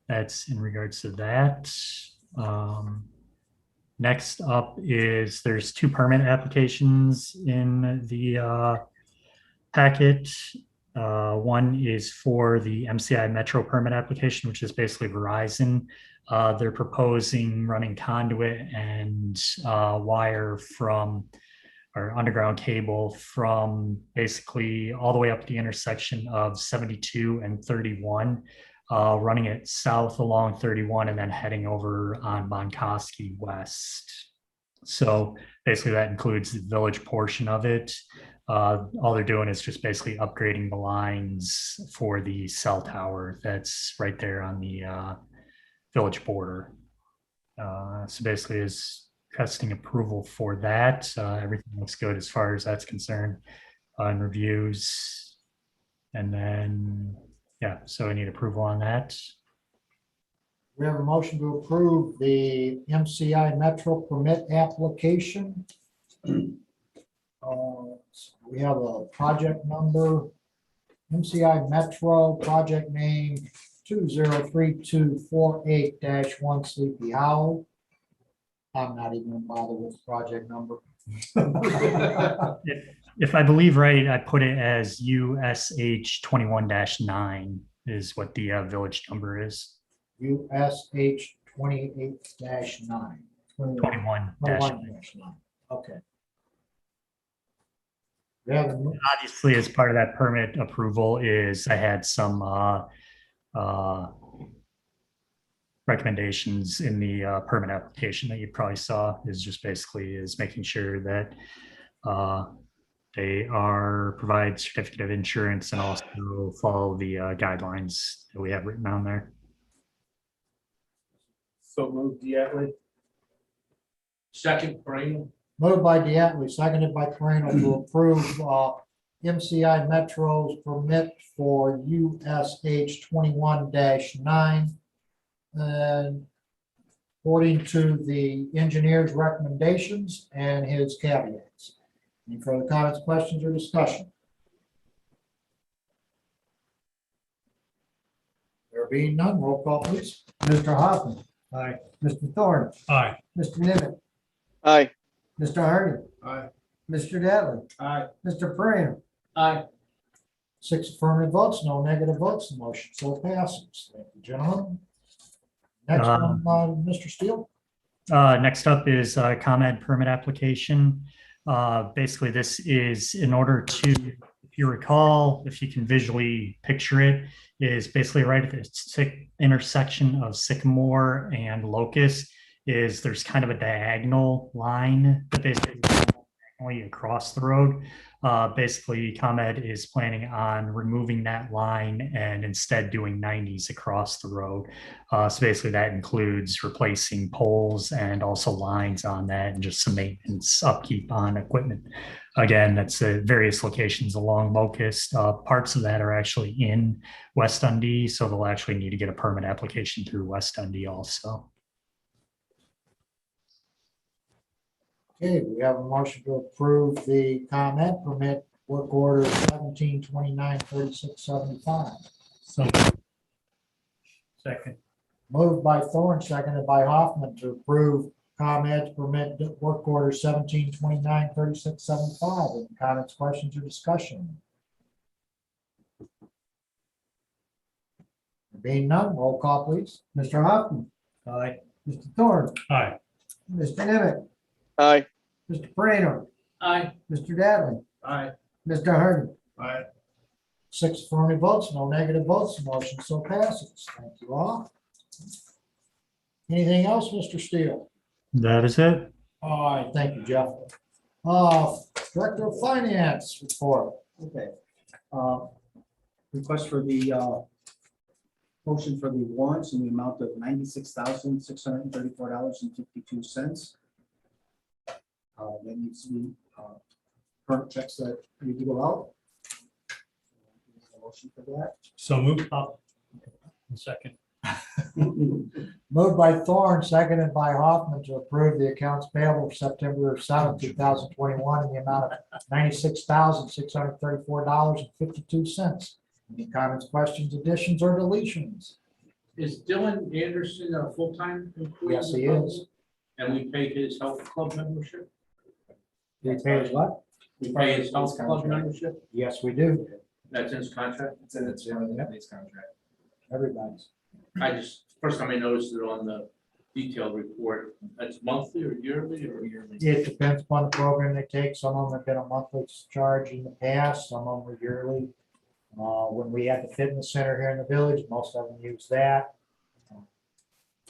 that's in regards to that. Next up is there's 2 permit applications in the packet. One is for the MCI Metro permit application, which is basically Verizon. They're proposing running conduit and wire from, or underground cable from basically all the way up the intersection of 72 and 31. Running it south along 31 and then heading over on Bonkoski West. So basically that includes the village portion of it. All they're doing is just basically upgrading the lines for the cell tower that's right there on the village border. So basically is requesting approval for that. Everything looks good as far as that's concerned on reviews. And then yeah, so I need approval on that. We have a motion to approve the MCI Metro permit application. We have a project number, MCI Metro project name 203248-1 Sleepy Hollow. I'm not even gonna bother with the project number. If I believe right, I put it as USH 21-9 is what the village number is. USH 28-9. 21-9. Okay. We have a- Obviously, as part of that permit approval is I had some recommendations in the permit application that you probably saw is just basically is making sure that they are provide certificate of insurance and also follow the guidelines that we have written on there. So moved Diatley. Second, Moreno. Moved by Diatley, seconded by Moreno to approve MCI Metro's permit for USH 21-9. And according to the engineer's recommendations and his caveats. Any further comments, questions, or discussion? There being none, roll call please. Mr. Hoffman. Aye. Mr. Thorne. Aye. Mr. Nimitz. Aye. Mr. Hardy. Aye. Mr. Dattley. Aye. Mr. Prano. Aye. 6 affirmative votes, no negative votes, the motion so passes. Thank you, gentlemen. Next one, Mr. Steele. Next up is ComEd permit application. Basically, this is in order to, if you recall, if you can visually picture it, is basically right at the intersection of Sycamore and Locust. Is there's kind of a diagonal line that basically diagonally across the road. Basically, ComEd is planning on removing that line and instead doing 90s across the road. So basically that includes replacing poles and also lines on that and just some maintenance upkeep on equipment. Again, that's at various locations along Locust. Parts of that are actually in West Dundee, so they'll actually need to get a permit application through West Dundee also. Okay, we have a motion to approve the ComEd permit work order 1729-3675. So. Second. Moved by Thorne, seconded by Hoffman to approve ComEd's permit work order 1729-3675. Any comments, questions, or discussion? There being none, roll call please. Mr. Hoffman. Aye. Mr. Thorne. Aye. Mr. Nimitz. Aye. Mr. Prano. Aye. Mr. Dattley. Aye. Mr. Hardy. Aye. 6 affirmative votes, no negative votes, the motion so passes. Thank you all. Anything else, Mr. Steele? That is it. All right, thank you, Jeff. Director of Finance report. Okay. Request for the motion for the warrants in the amount of $96,634.52. That needs to be current checks that need to go out. Motion for that. So moved. Second. Moved by Thorne, seconded by Hoffman to approve the accounts payable for September 7th, 2021 in the amount of $96,634.52. Any comments, questions, additions, or deletions? Is Dylan Anderson a full-time employee? Yes, he is. And we pay his health club membership? He pays what? We pay his health club membership? Yes, we do. That's in his contract? It's in its contract. Everybody's. I just, first time I noticed it on the detailed report. That's monthly or yearly or yearly? It depends upon the program they take. Some of them have been a monthly charge in the past, some of them were yearly. When we had the fitness center here in the village, most of them use that.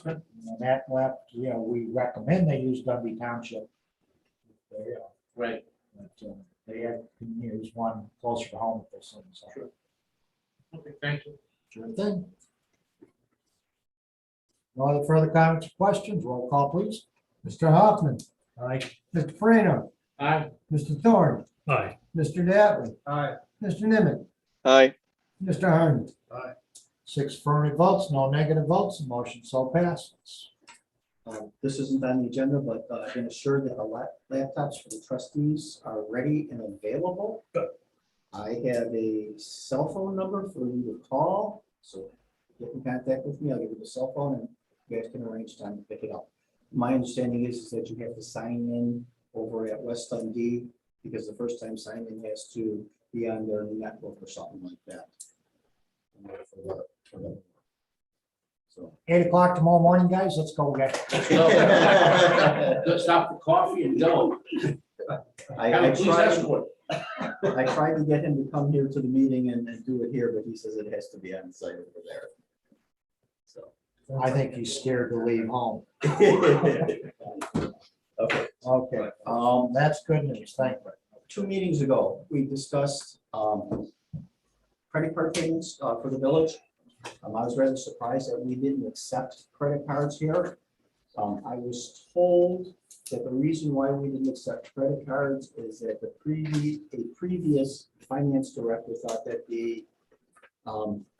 And that left, we recommend they use Dundee Township. Right. But, they have can use one closer to home if they so. Sure. Okay, thank you. Sure thing. No other further comments or questions? Roll call, please. Mr. Hoffman. Aye. Mr. Farino. Aye. Mr. Thorne. Aye. Mr. Dattley. Aye. Mr. Nimitz. Aye. Mr. Harmon. Aye. 6 affirmative votes, no negative votes, the motion so passes. This isn't on the agenda, but I've been assured that the laptops for the trustees are ready and available. I have a cell phone number for you to call, so get in contact with me. I'll give you the cell phone and you guys can arrange time to pick it up. My understanding is that you have to sign in over at West Dundee because the first time signing has to be on their network or something like that. So 8 o'clock tomorrow morning, guys, let's go get. Let's stop for coffee and go. I tried to get him to come here to the meeting and do it here, but he says it has to be on site over there. So I think he's scared to leave home. okay. Okay, that's good news, thank you. 2 meetings ago, we discussed credit card payments for the village. I was rather surprised that we didn't accept credit cards here. I was told that the reason why we didn't accept credit cards is that a previous finance director thought that the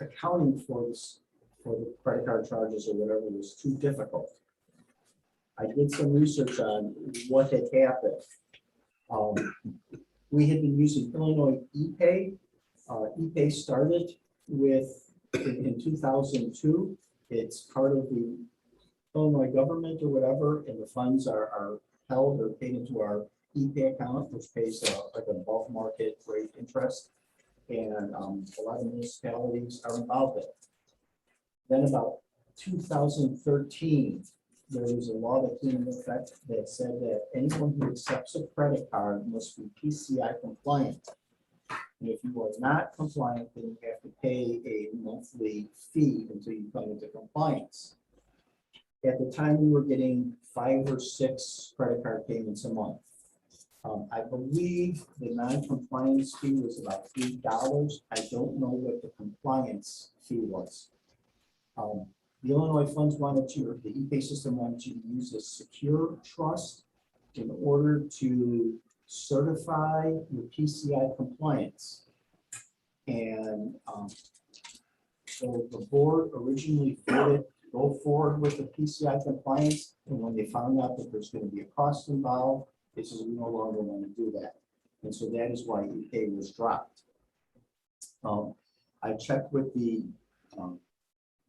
accounting for the credit card charges or whatever was too difficult. I did some research on what had happened. We had been using Illinois ePay. ePay started in 2002. It's part of the Illinois government or whatever, and the funds are held or paid into our ePay account, which pays like a bulk market rate interest. And a lot of municipalities are involved in it. Then about 2013, there was a law that came into effect that said that anyone who accepts a credit card must be PCI compliant. And if you are not compliant, then you have to pay a monthly fee until you come into compliance. At the time, we were getting 5 or 6 credit card payments a month. I believe the non-compliance fee was about $3. I don't know what the compliance fee was. The Illinois funds wanted you, or the ePay system wanted you to use a secure trust in order to certify your PCI compliance. And so the board originally voted to go forward with the PCI compliance. And when they found out that there's going to be a cost involved, they said we no longer want to do that. And so that is why ePay was dropped. I checked with the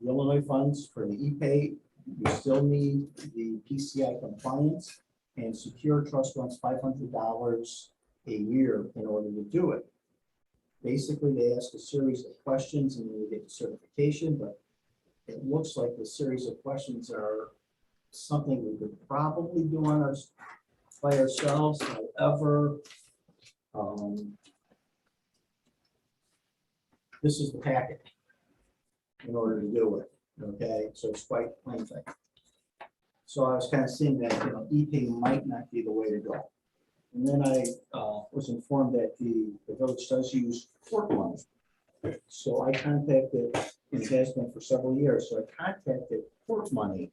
Illinois funds for the ePay. You still need the PCI compliance, and Secure Trust wants $500 a year in order to do it. Basically, they ask a series of questions and you get the certification, but it looks like the series of questions are something we could probably do on our by ourselves. However, this is the packet in order to do it, okay? So it's quite lengthy. So I was kind of seeing that, you know, e-pay might not be the way to go. And then I was informed that the village does use court money. So I contacted, and it has been for several years, so I contacted court money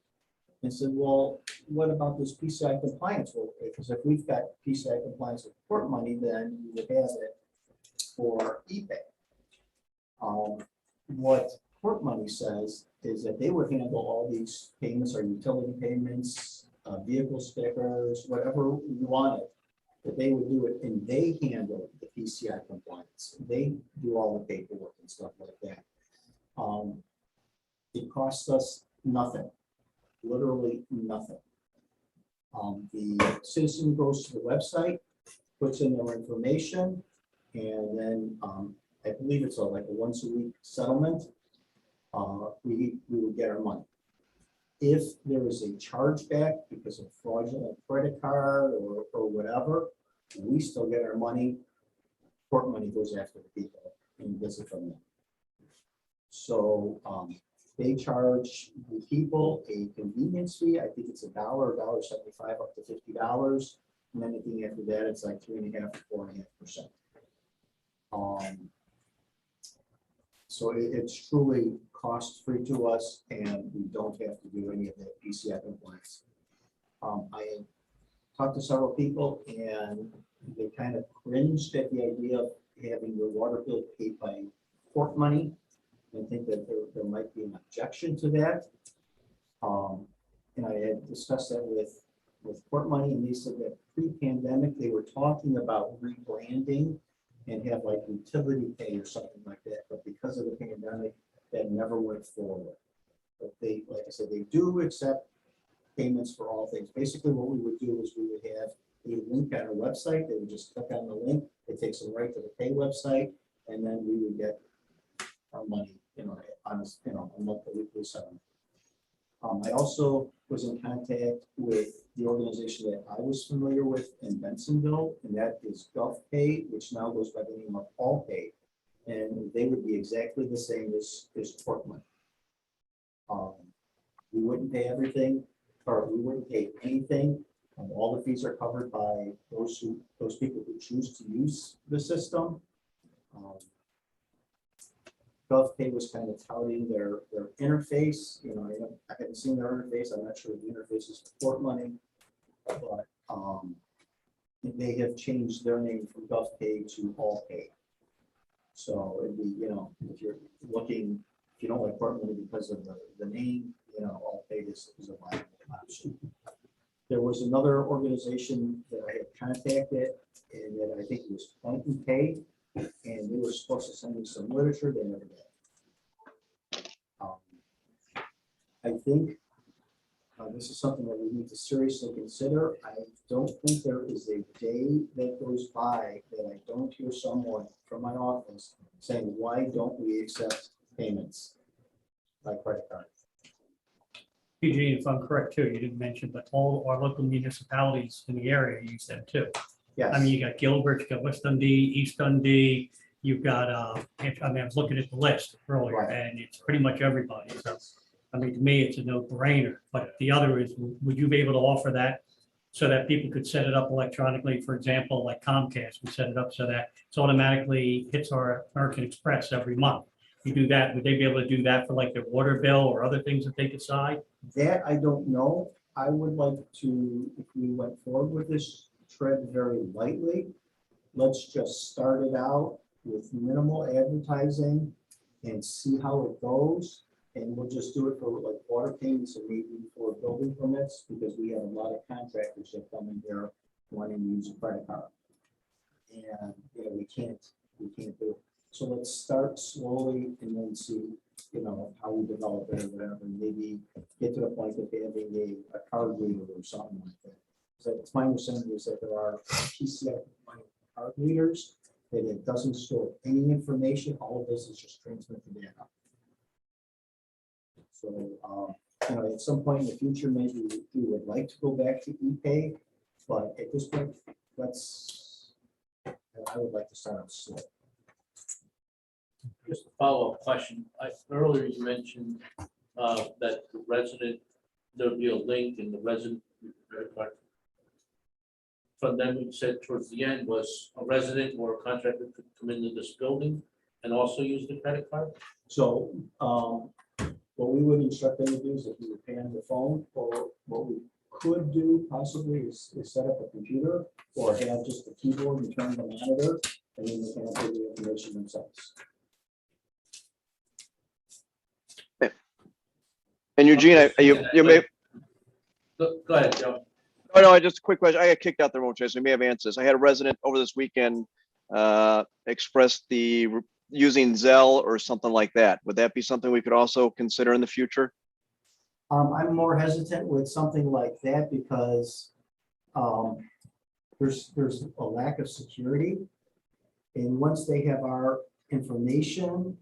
and said, well, what about this PCI compliance? Well, because if we've got PCI compliance with court money, then we would have it for ePay. What court money says is that they would handle all these payments or utility payments, vehicle stickers, whatever we wanted, that they would do it, and they handle the PCI compliance. They do all the paperwork and stuff like that. It costs us nothing, literally nothing. The citizen goes to the website, puts in their information, and then I believe it's like a once a week settlement. We would get our money. If there is a chargeback because of fraudulent credit card or whatever, we still get our money. Court money goes after the people and gets it from them. So they charge the people a convenience fee. I think it's $1, $1.75 up to $50. And anything after that, it's like 3.5% to 4.5%. So it's truly cost free to us, and we don't have to do any of that PCI compliance. I talked to several people, and they kind of cringed at the idea of having your water bill paid by court money. I think that there might be an objection to that. And I had discussed that with court money, and they said that pre-pandemic, they were talking about rebranding and have like utility pay or something like that. But because of the pandemic, that never went forward. But they, like I said, they do accept payments for all things. Basically, what we would do is we would have a link on our website. They would just click on the link. It takes them right to the pay website, and then we would get our money, you know, on a monthly, weekly settlement. I also was in contact with the organization that I was familiar with in Bensonville, and that is GovPay, which now goes by the name of AllPay. And they would be exactly the same as court money. We wouldn't pay everything, or we wouldn't pay anything. All the fees are covered by those people who choose to use the system. GovPay was kind of touting their interface. You know, I haven't seen their interface. I'm not sure if the interface is for court money, but they have changed their name from GovPay to AllPay. So it'd be, you know, if you're looking, if you don't like court money because of the name, you know, AllPay is a viable option. There was another organization that I had contacted, and that I think it was Point and Pay, and they were supposed to send me some literature. They never did. I think this is something that we need to seriously consider. I don't think there is a day that goes by that I don't hear someone from my office saying, why don't we accept payments by credit card? PG, if I'm correct too, you didn't mention, but all our local municipalities in the area use them too. Yes. I mean, you got Gilbert, you got West Dundee, East Dundee, you've got, I mean, I was looking at the list earlier, Right. and it's pretty much everybody. So, I mean, to me, it's a no-brainer. But the other is, would you be able to offer that so that people could set it up electronically? For example, like Comcast, we set it up so that it's automatically hits our American Express every month. You do that, would they be able to do that for like their water bill or other things that they decide? That I don't know. I would like to, if we went forward with this, tread very lightly. Let's just start it out with minimal advertising and see how it goes. And we'll just do it for like water payments and maybe for building permits, because we have a lot of contractors that come in here wanting to use a credit card. And you know, we can't do it. So let's start slowly and then see, you know, how we develop it or whatever, and maybe get to the point of having a card reader or something like that. So it's my understanding is that there are PCI card readers that it doesn't store any information. All of this is just transmit the data. So, you know, at some point in the future, maybe we would like to go back to ePay, but at this point, I would like to start out slow. Just a follow-up question. Earlier you mentioned that the resident, there'll be a link in the resident credit card. From then we said towards the end was a resident or a contractor could come into this building and also use the credit card? So, what we would instruct them to do is if we would pay on the phone, or what we could do possibly is set up a computer or have just the keyboard and turn the monitor, and then they can enter the information themselves. And Eugene, you may, Go ahead, Joe. oh no, just a quick question. I got kicked out the remote chase. We may have answers. I had a resident over this weekend express the using Zelle or something like that. Would that be something we could also consider in the future? I'm more hesitant with something like that because there's a lack of security. And once they have our information,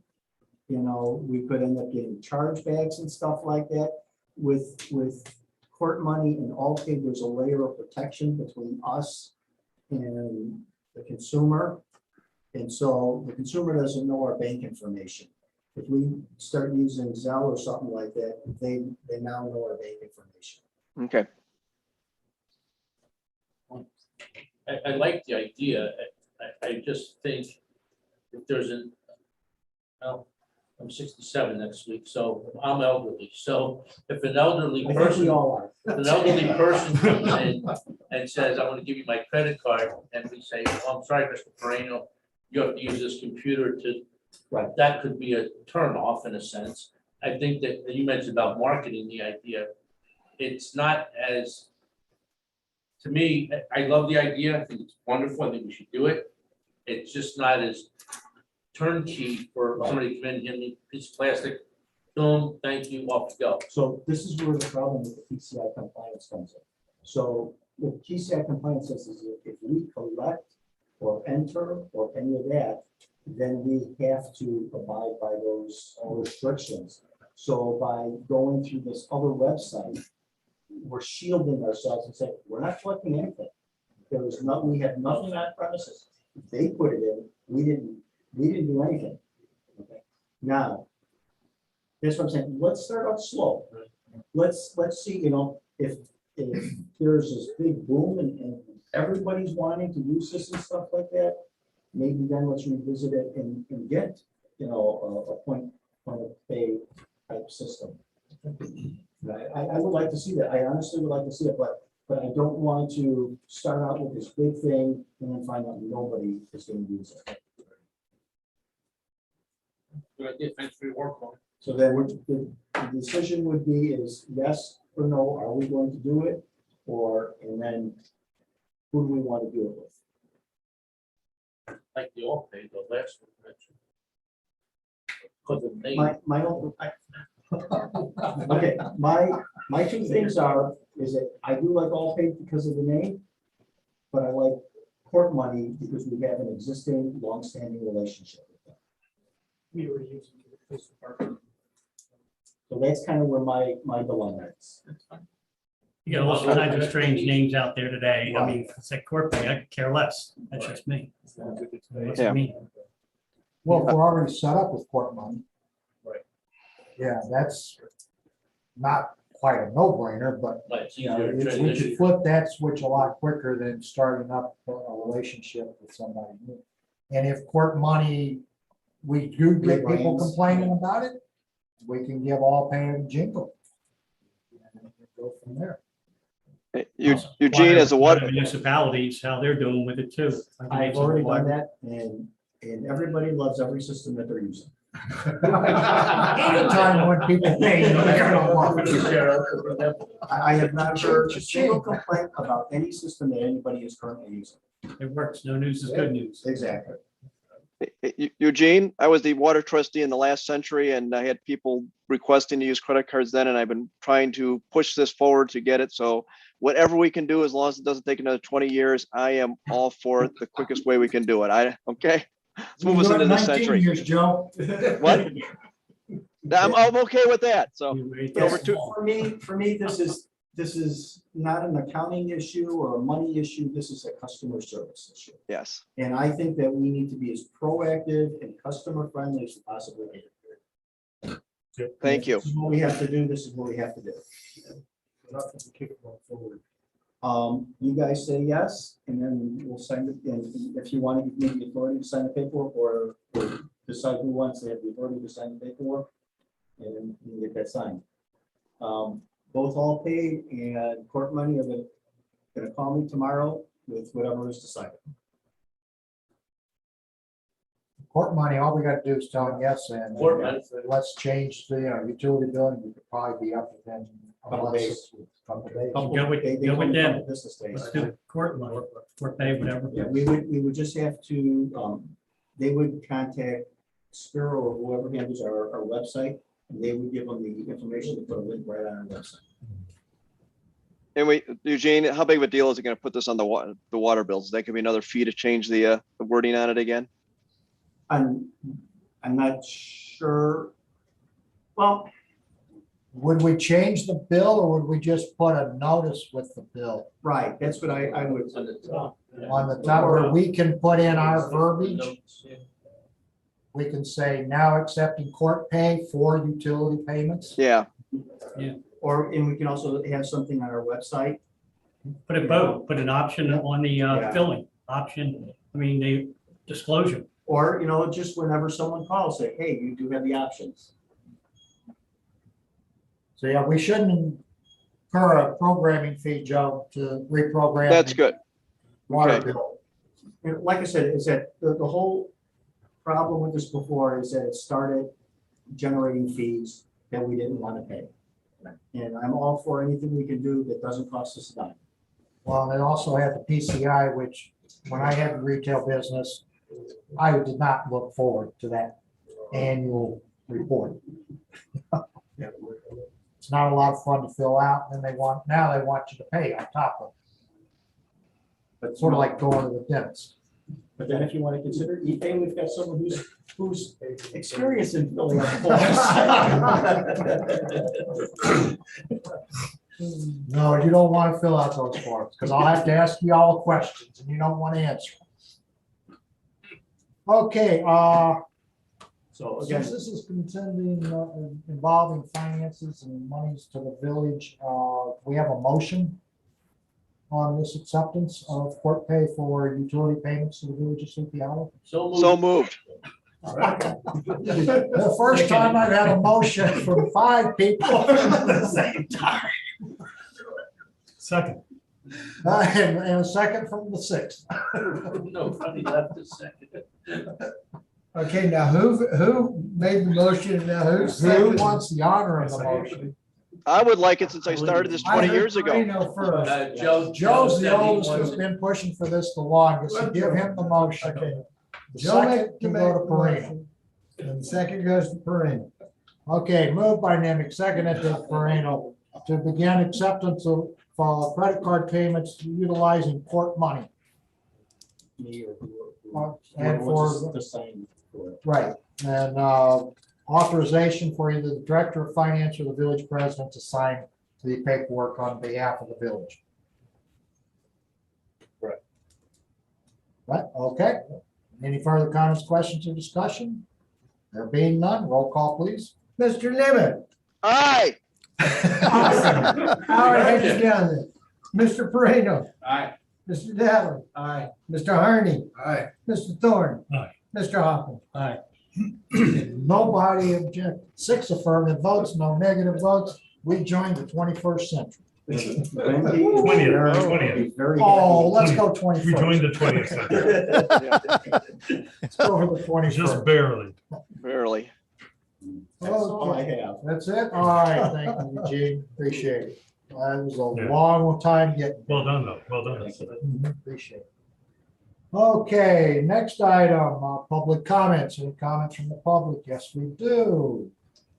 you know, we could end up getting chargebacks and stuff like that. With court money and all paid, there's a layer of protection between us and the consumer. And so the consumer doesn't know our bank information. If we start using Zelle or something like that, they now know our bank information. Okay. I like the idea. I just think if there's an, well, I'm 67 next week, so I'm elderly. So if an elderly I think we person, all are. if an elderly person comes in and says, I want to give you my credit card, and we say, oh, I'm sorry, Mr. Moreno, you have to use this computer to, Right. that could be a turn off in a sense. I think that you mentioned about marketing the idea. It's not as, to me, I love the idea. I think it's wonderful. I think we should do it. It's just not as turnkey for somebody to come in, give me a piece of plastic, boom, thank you, off you go. So this is where the problem with the PCI compliance comes in. So what PCI compliance says is if we collect or enter or any of that, then we have to abide by those restrictions. So by going through this other website, we're shielding ourselves and saying, we're not collecting anything. There was nothing, we had nothing on premises. They put it in, we didn't do anything. Okay. Now, that's what I'm saying. Let's start out slow. Let's see, you know, if there's this big boom and everybody's wanting to use this and stuff like that, maybe then let's revisit it and get, you know, a point of pay type system. I would like to see that. I honestly would like to see it, but I don't want to start out with this big thing and then find out nobody is going to use it. Good idea. Thanks for your work on it. So then the decision would be is yes or no, are we going to do it? Or, and then who do we want to do it with? Like the all pay, the last one mentioned. Because of name. My own, okay, my two things are, is that I do like all paid because of the name, but I like court money because we have an existing long-standing relationship with them. We were using the police department. So that's kind of where my dilemma is. You got all kinds of strange names out there today. I mean, if it's like court pay, I could care less. That's just me. That's Yeah. me. Well, if we're already set up with court money. Right. Yeah, that's not quite a no-brainer, but But it's you know, easier to we could transition. flip that switch a lot quicker than starting up a relationship with somebody new. And if court money, we do get people Rebrands. complaining about it, we can give all pay a jingle. And go from there. Eugene, as a water, Municipalities, how they're doing with it too. I've already done that and everybody loves every system that they're using. Anytime when people pay, they're gonna want it. I have not heard a single complaint about any system that anybody is currently using. It works. No news is good news. Exactly. Eugene, I was the water trustee in the last century, and I had people requesting to use credit cards then, and I've been trying to push this forward to get it. So whatever we can do, as long as it doesn't take another 20 years, I am all for it. The quickest way we can do it. Okay. Let's move us into this 19 century. years, Joe. What? I'm okay with that. So Yes, for me, this this is not an accounting issue or a money issue. This is a customer service issue. Yes. And I think that we need to be as proactive and customer friendly as we possibly can. Thank you. This is what we have to do. This is what we have to do. Nothing to kick it forward. You guys say yes, and then we'll sign it. And if you want to give me the authority to sign the paperwork or decide who wants to have the authority to sign the paperwork, and you can get that signed. Both all paid and court money are gonna call me tomorrow with whatever is decided. Court money, all we gotta do is tell them yes, and Court money. let's change the utility billing. We could probably be up within a Couple month, days. couple days. Go with- They go with come them. from business days. Let's do court money, court pay, whatever. Yeah, we would just have to, they would contact Spiro or whoever handles our website, and they would give them the information to put a link right on our website. And wait, Eugene, how big of a deal is it gonna put this on the water bills? That could be another fee to change the wording on it again? I'm not sure. Well, Would we change the bill or would we just put a notice with the bill right, that's what I would. On the top. on the top where we can put in our verbiage? We can say now accepting court pay for utility payments. Yeah, Or, and we can also have something on our website. Put a vote, put an option on the Yeah. billing, option, I mean, the disclosure. Or, just whenever someone calls, say, hey, you do have the options. So yeah, we shouldn't incur a programming fee, Joe, to reprogram. that's the good. Water Okay. bill. And like I said, is that the whole problem with this before is that it started generating fees that we didn't want to pay. And I'm all for anything we can do that doesn't cost us a dime. Well, they also have the PCI, which when I had the retail business, I did not look forward to that annual report. It's not a lot of fun to fill out, and now they want you to pay on top of it. But sort of like going to the dentist. But then if you want to consider ePay, we've got someone who's experienced in filling out forms. No, you don't want to fill out those forms, because I'll have to ask you all questions, and you don't want to answer. Okay, So again, since this is contending, involving finances and monies to the village, we have a motion on this acceptance of court pay for utility payments to the village of Sleepy Hollow. So moved. The first time I've had a motion from 5 people at the same time. Second. And a second from the 6th. Nobody left a second. Okay, now who made the motion and now who's Who second? wants the honor of the motion? I would like it since I started this 20 years ago. Joe's the oldest who's been pushing for this the longest, so give him the motion. Okay. The Joe second make can the go to Perino. motion, and the second goes to Perino. Okay, moved by Nemick, seconded to Perino, to begin acceptance of credit card payments utilizing court money. And for, the same. For it. right, and authorization for either the director of finance or the village president to sign the paperwork on behalf of the village. Right. Right, okay. Any further comments, questions, or discussion? There being none, roll call, please. Mr. Nimitz. Aye. Awesome. Howard Henry down there. Mr. Perino. Aye. Mr. Dallin. Aye. Mr. Harney. Aye. Mr. Thorne. Aye. Mr. Hoffman. Aye. Nobody object. 6 affirmative votes, no negative votes. We joined the 21st century. Wendy is 20th, very- 20th. very Oh, happy. let's go We 21st. joined the 20th century, Let's go for the just 21st. barely. Barely. That's all I Okay, have. that's it. All right, thank you, Eugene. Appreciate it. That was a Yeah. long time getting. Well done, though. Well done. Appreciate it. Okay, next item, public comments. Any comments from the public? Yes, we do.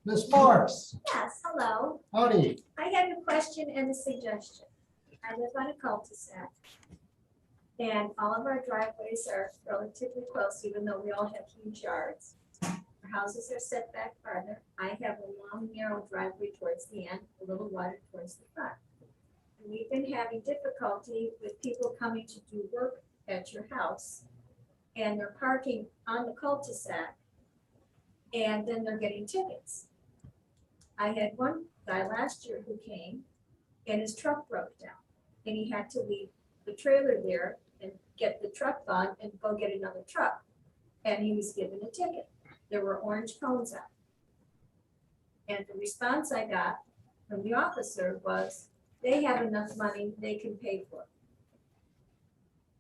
Ms. Morris, Yes, hello. howdy. I have a question and a suggestion. I live on a cul-de-sac. And all of our driveways are relatively close, even though we all have huge yards. Our houses are set back farther. I have a long, narrow driveway towards the end, a little wider towards the front. we've been having difficulty with people coming to do work at your house. And they're parking on the cul-de-sac. And then they're getting tickets. I had one guy last year who came and his truck broke down. And he had to leave the trailer there and get the truck on and go get another truck. And he was given a ticket. There were orange cones out. And the response I got from the officer was, they have enough money, they can pay for it.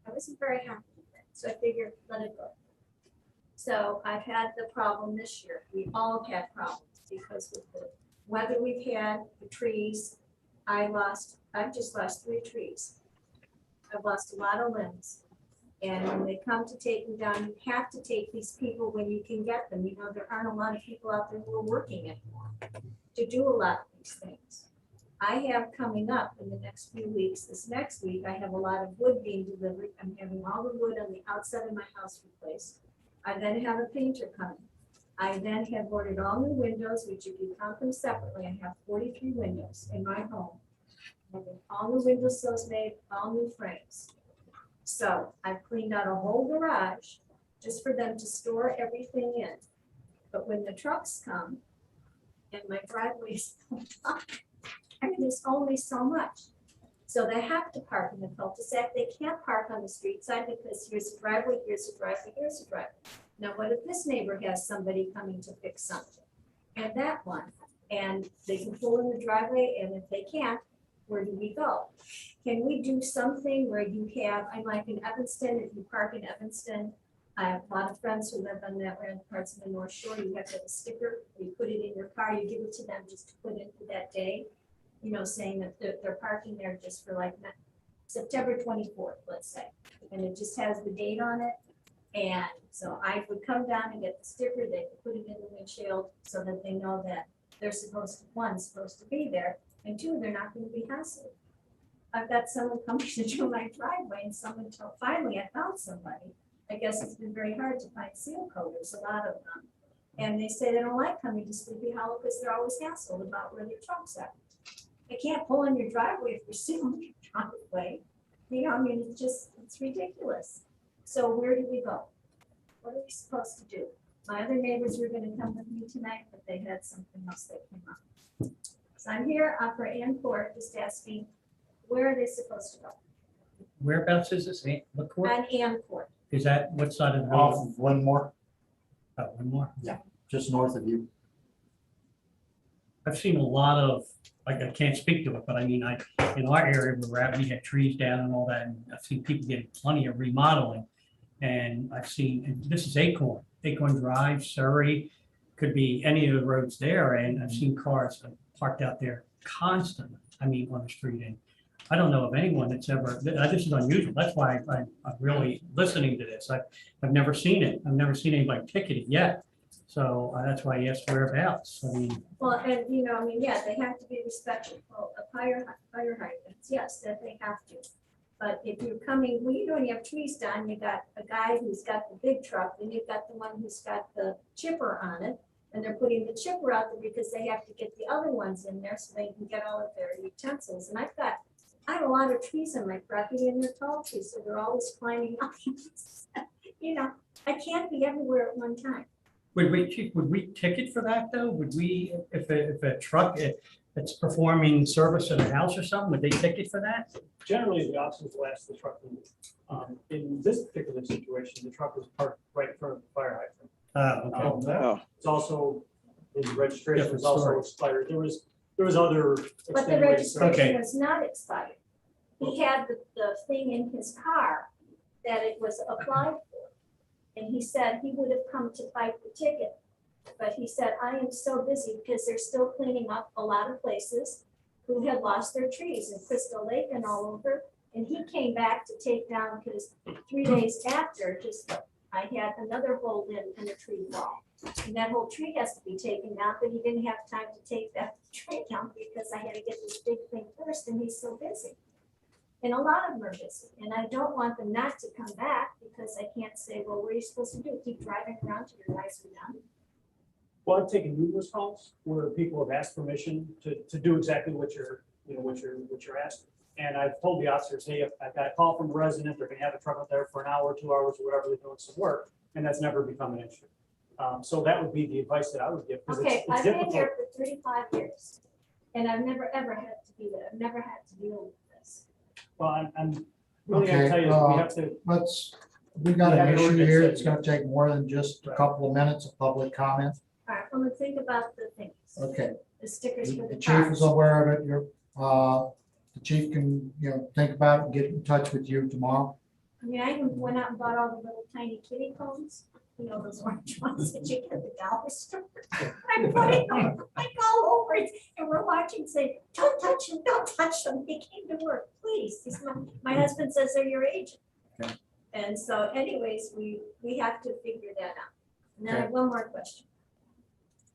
I wasn't very happy with that, so I figured, let it go. So I've had the problem this year. We all have had problems because with the weather we've had, the trees, I've just lost 3 trees. I've lost a lot of limbs. And when they come to take them down, you have to take these people when you can get them. You know, there aren't a lot of people out there who are working anymore to do a lot of these things. I have coming up in the next few weeks, this next week, I have a lot of wood being delivered. I'm having all the wood on the outside of my house replaced. I then have a painter coming. I then have ordered all new windows, which if you count them separately, I have 43 windows in my home. All new windowsills made, all new frames. So I've cleaned out a whole garage just for them to store everything in. But when the trucks come and my driveway is filled up, I mean, there's only so much. So they have to park in the cul-de-sac. They can't park on the street side because here's a driveway, here's a driveway, here's a driveway. Now, what if this neighbor has somebody coming to fix something? And that one, and they can pull in the driveway, and if they can't, where do we go? Can we do something where you have, I'm like in Evanston, if you park in Evanston, I have a lot of friends who live on that end parts of the North Shore, you have to have a sticker, you put it in your car, you give it to them just to put in for that day, you know, saying that they're parking there just for like September 24th, let's say, and it just has the date on it. And so I would come down and get the sticker, they could put it in the windshield so that they know that they're supposed to be there, and 2, they're not going to be hassled. I've got someone coming to do my driveway, and someone told, finally I found somebody. I guess it's been very hard to find seal coaters, a lot of them. And they say they don't like coming to Sleepy Hollow because they're always hassled about where their trucks are. They can't pull in your driveway if you're sealing your driveway. You know, I mean, it's ridiculous. So where do we go? What are we supposed to do? My other neighbors were going to come with me tonight, but they had something else that came up. So I'm here for Ann Court, just asking, where are they supposed to go? Whereabouts is this? What court? On Ann Court. Is that what side of the Off road? of one more, One more. just north of you. I've seen a lot of, like, I can't speak to it, but I mean, in our area where we're at, we had trees down and all that, and I've seen people getting plenty of remodeling. And I've seen, and this is Acorn Drive, Surrey, could be any of the roads there, and I've seen cars parked out there constantly, I mean, on the street, and I don't know of anyone that's ever, this is unusual, that's why I'm really listening to this. I've never seen it, I've never seen anybody ticket it yet, so that's why I asked whereabouts, I mean. Well, and you know, I mean, yeah, they have to be respectful of fire hydrants, yes, that they have to. But if you're coming, well, you know, when you have trees down, you got a guy who's got the big truck, and you've got the one who's got the chipper on it, and they're putting the chipper out there because they have to get the other ones in there so they can get all of their utensils. And I have a lot of trees on my property, and they're tall trees, so they're always climbing up. You know, I can't be everywhere at one time. Would we ticket for that though? Would we, if a truck, it's performing service at a house or something, would they ticket for that? Generally, the officers will ask the truck. In this particular situation, the truck was parked right in front of the fire hydrant. Okay. It's also, the registration Different was also story. expired. There was other. But the extenuating registration was not expired. He had the thing in his car that it was applied for. And he said he would have come to fight the ticket. But he said, I am so busy because they're still cleaning up a lot of places who had lost their trees in Crystal Lake and all over. And he came back to take down, because 3 days after, I had another hole in a tree wall. And that whole tree has to be taken down, but he didn't have time to take that tree down because I had to get this big thing first, and he's so busy. And a lot of them are busy, and I don't want them not to come back because I can't say, well, what are you supposed to do? Keep driving around till your eyes are done? Well, I've taken numerous calls where people have asked permission to do exactly what you're asking. And I've told the officers, hey, if I've got a call from a resident, they're gonna have a truck out there for an hour, 2 hours, or whatever, they're doing some work, and that's never become an issue. So that would be the advice that I would give. 'Cause Okay, it's I've been difficult. here for 35 years, and I've never, ever had to do that. I've never had to deal with this. Well, I'm really gonna Okay, tell you, is we have to, we got We an have an issue ordinance here. that- It's gonna take more than just a couple of minutes of public comment. All right, I'm gonna think about the things, Okay, the stickers for the the chief is cars. aware of it. The chief can, think about it and get in touch with you tomorrow. I mean, I even went out and bought all the little tiny kitty cones, those orange ones that you get at the dollar store. I put it on, like all over it, and we're watching, say, don't touch them, don't touch them. They came to work, please. This is my husband says they're your agent. Okay. And so anyways, we have to figure that out. And then I have one more question.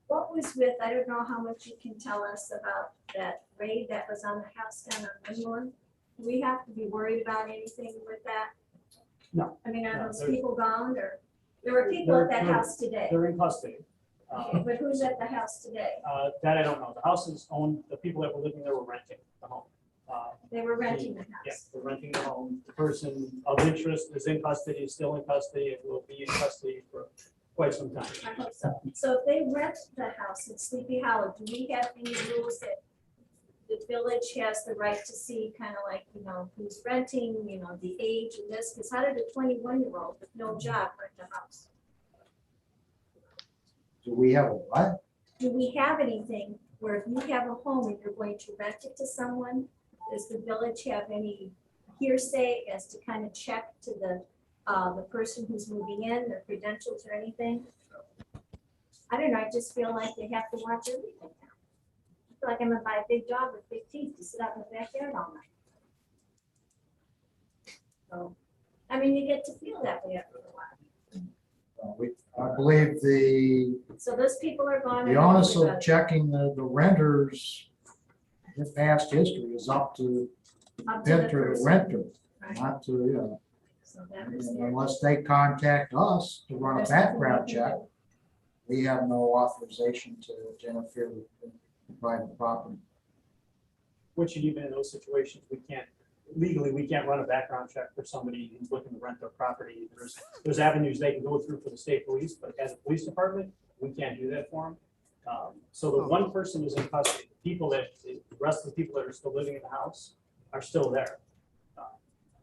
What was with, I don't know how much you can tell us about that raid that was on the house down on Winmore? Do we have to be worried about anything with that? No. I mean, are No, those there's- people gone, or there were people at that They're- house today? they're in custody. Okay, but who's at the house today? That I don't know. The house is owned, the people that were living there were renting the home. They were renting the Yeah, house. they're renting the home. The person of interest is in custody, is still in custody, and will be in custody for quite some time. I hope so. So if they rent the house at Sleepy Hollow, do we have any rules that the village has the right to see, kind of like, who's renting, the age and this? Because how did a 21-year-old with no job rent a house? Do we have a what? Do we have anything where if you have a home and you're going to rent it to someone, does the village have any hearsay as to kind of check to the person who's moving in, their credentials or anything? I don't know, I just feel like they have to watch everything now. I feel like I'm gonna buy a big dog with big teeth to sit out in the backyard all night. So, I mean, you get to feel that way after a while. I believe So those people are gone. the onus of checking the renters, their past history is up to Up to the the person. renter, Right. not to, So that was their- unless they contact us to run a There's nothing background we can check. do. We have no authorization to interfere with private property. Which even in those situations, legally, we can't run a background check for somebody who's looking to rent their property. There's avenues they can go through for the state police, but as a police department, we can't do that for them. So the one person is in custody. The rest of the people that are still living in the house are still there.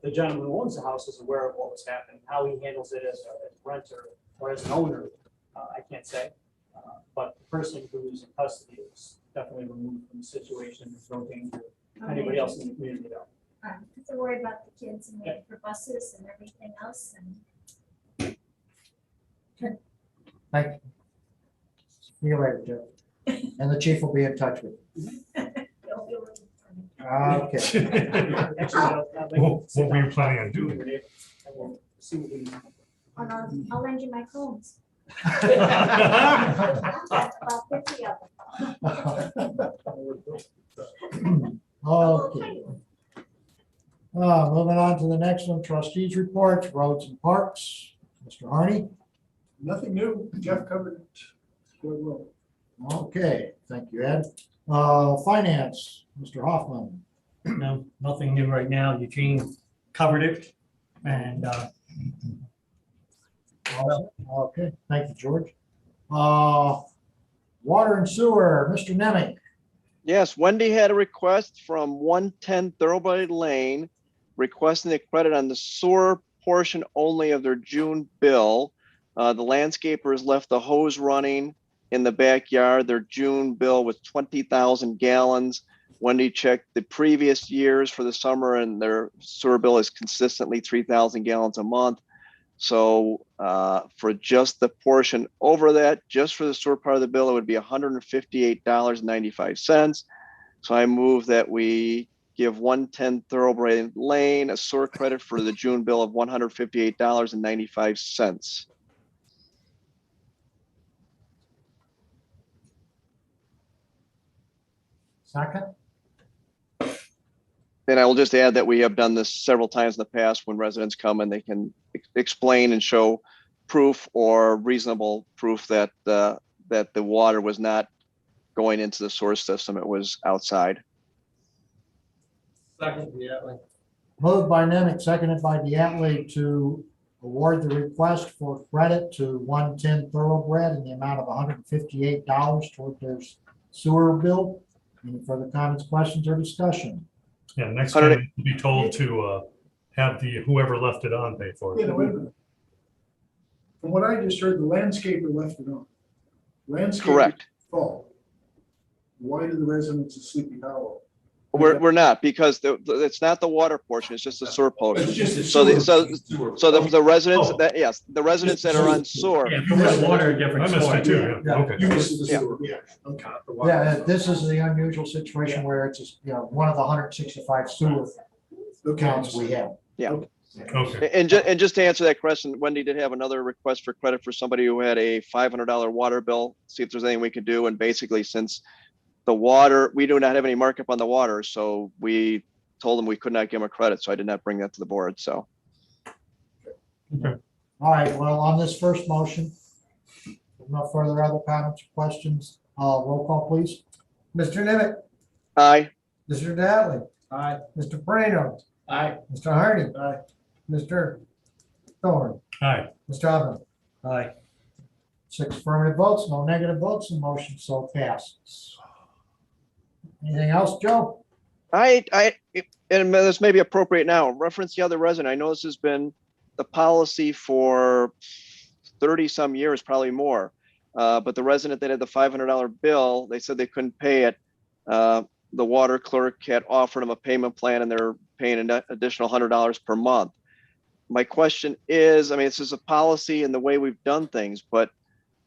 The gentleman who owns the house is aware of what was happening. How he handles it as a renter or as an owner, I can't say. But the person who is in custody is definitely removed from the situation. There's no danger to anybody else in the community though. Have to worry about the kids and waiting for buses and everything else, and Thank you. See you later, Jeff. And the chief will be in touch with you. they'll be looking for me. Okay. Actually, What were you planning on doing? I will see what we. And I'll lend you my cones. About 50 of them. Okay. Moving on to the next one, trustees reports, roads and parks. Mr. Harney? Nothing new. Jeff covered it. Good well. Okay, thank you, Ed. Finance, Mr. Hoffman. No, nothing new right now. Eugene covered it. And Okay, thank you, George. Water and sewer, Mr. Nemec. Yes, Wendy had a request from 110 Thoroughbred Lane requesting the credit on the sewer portion only of their June bill. The landscapers left the hose running in the backyard. Their June bill was 20,000 gallons. Wendy checked the previous years for the summer and their sewer bill is consistently 3,000 gallons a month. So for just the portion over that, just for the sewer part of the bill, it would be $158.95. So I move that we give 110 Thoroughbred Lane a sewer credit for the June bill of $158.95. Second. And I will just add that we have done this several times in the past when residents come and they can explain and show proof or reasonable proof that that the water was not going into the source system, it was outside. Second, yeah. Moved by Nemec, seconded by Diatley to award the request for credit to 110 Thoroughbred in the amount of $158 toward their sewer bill. Any further comments, questions, or discussion? Yeah, next time be told to have the whoever left it on pay for Wait it. a minute. From what I just heard, the landscaper left it on. Landscaper Correct. fault. Why do the residents of Sleepy Hollow? We're not, because it's not the water portion, it's just the sewer portion. It's just the So the, sewer. so the residents Oh. that, yes, the residents that are on sewer. Yeah, if you have water, a different I missed story. it too, yeah, okay. You missed the Yeah. sewer. Yeah. Okay. Yeah, this is the unusual situation where it's, one of the 165 sewer accounts we have. Yeah. Okay, And just to answer that question, Wendy did have another request for credit for somebody who had a $500 water bill, see if there's anything we could do. And basically, since the water, we do not have any markup on the water, so we told them we could not give them a credit, so I did not bring that to the board, so. All right, well, on this first motion, no further other comments or questions, roll call, please. Mr. Nemec, Aye. Mr. Dattley, Aye. Mr. Prano, Aye. Mr. Harney. Aye. Mr. Thorne, hi, Mr. Oven. Aye. 6 affirmative votes, no negative votes, and motion so passes. Anything else, Joe? And this may be appropriate now, reference the other resident. I know this has been the policy for 30 some years, probably more. But the resident that had the $500 bill, they said they couldn't pay it. The water clerk had offered them a payment plan and they're paying an additional $100 per month. My question is, I mean, this is a policy and the way we've done things, but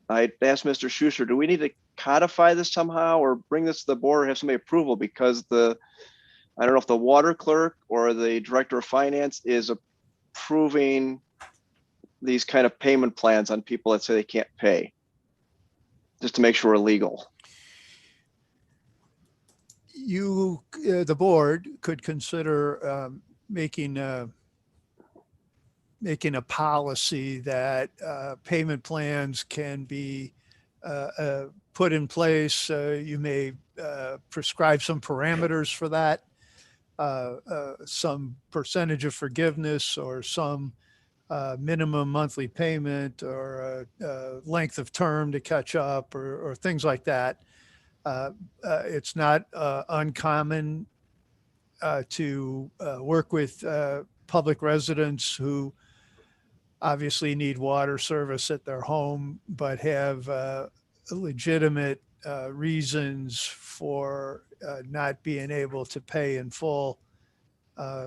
I asked Mr. Schuster, do we need to codify this somehow or bring this to the board or have somebody approval? Because I don't know if the water clerk or the director of finance is approving these kind of payment plans on people that say they can't pay, just to make sure we're legal. You, the board could consider making a policy that payment plans can be put in place. You may prescribe some parameters for that, some percentage of forgiveness or some minimum monthly payment or length of term to catch up or things like that. It's not uncommon to work with public residents who obviously need water service at their home, but have legitimate reasons for not being able to pay in full.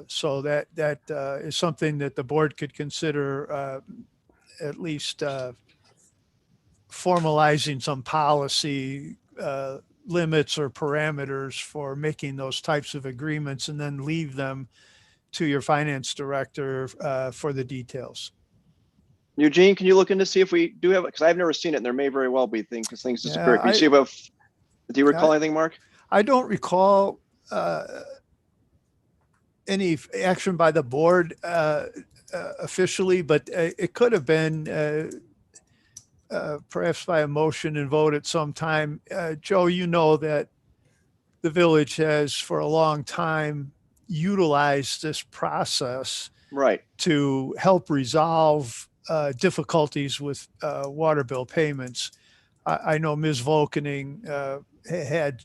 So that is something that the board could consider at least formalizing some policy limits or parameters for making those types of agreements, and then leave them to your finance director for the details. Eugene, can you look into see if we do have it? Because I've never seen it and there may very well be things, because things disappear. Yeah, Can you see if do you recall anything, Mark? I don't recall any action by the board officially, but it could have been perhaps by a motion and vote at some time. Joe, you know that the village has for a long time utilized this process Right. to help resolve difficulties with water bill payments. I know Ms. Volkening had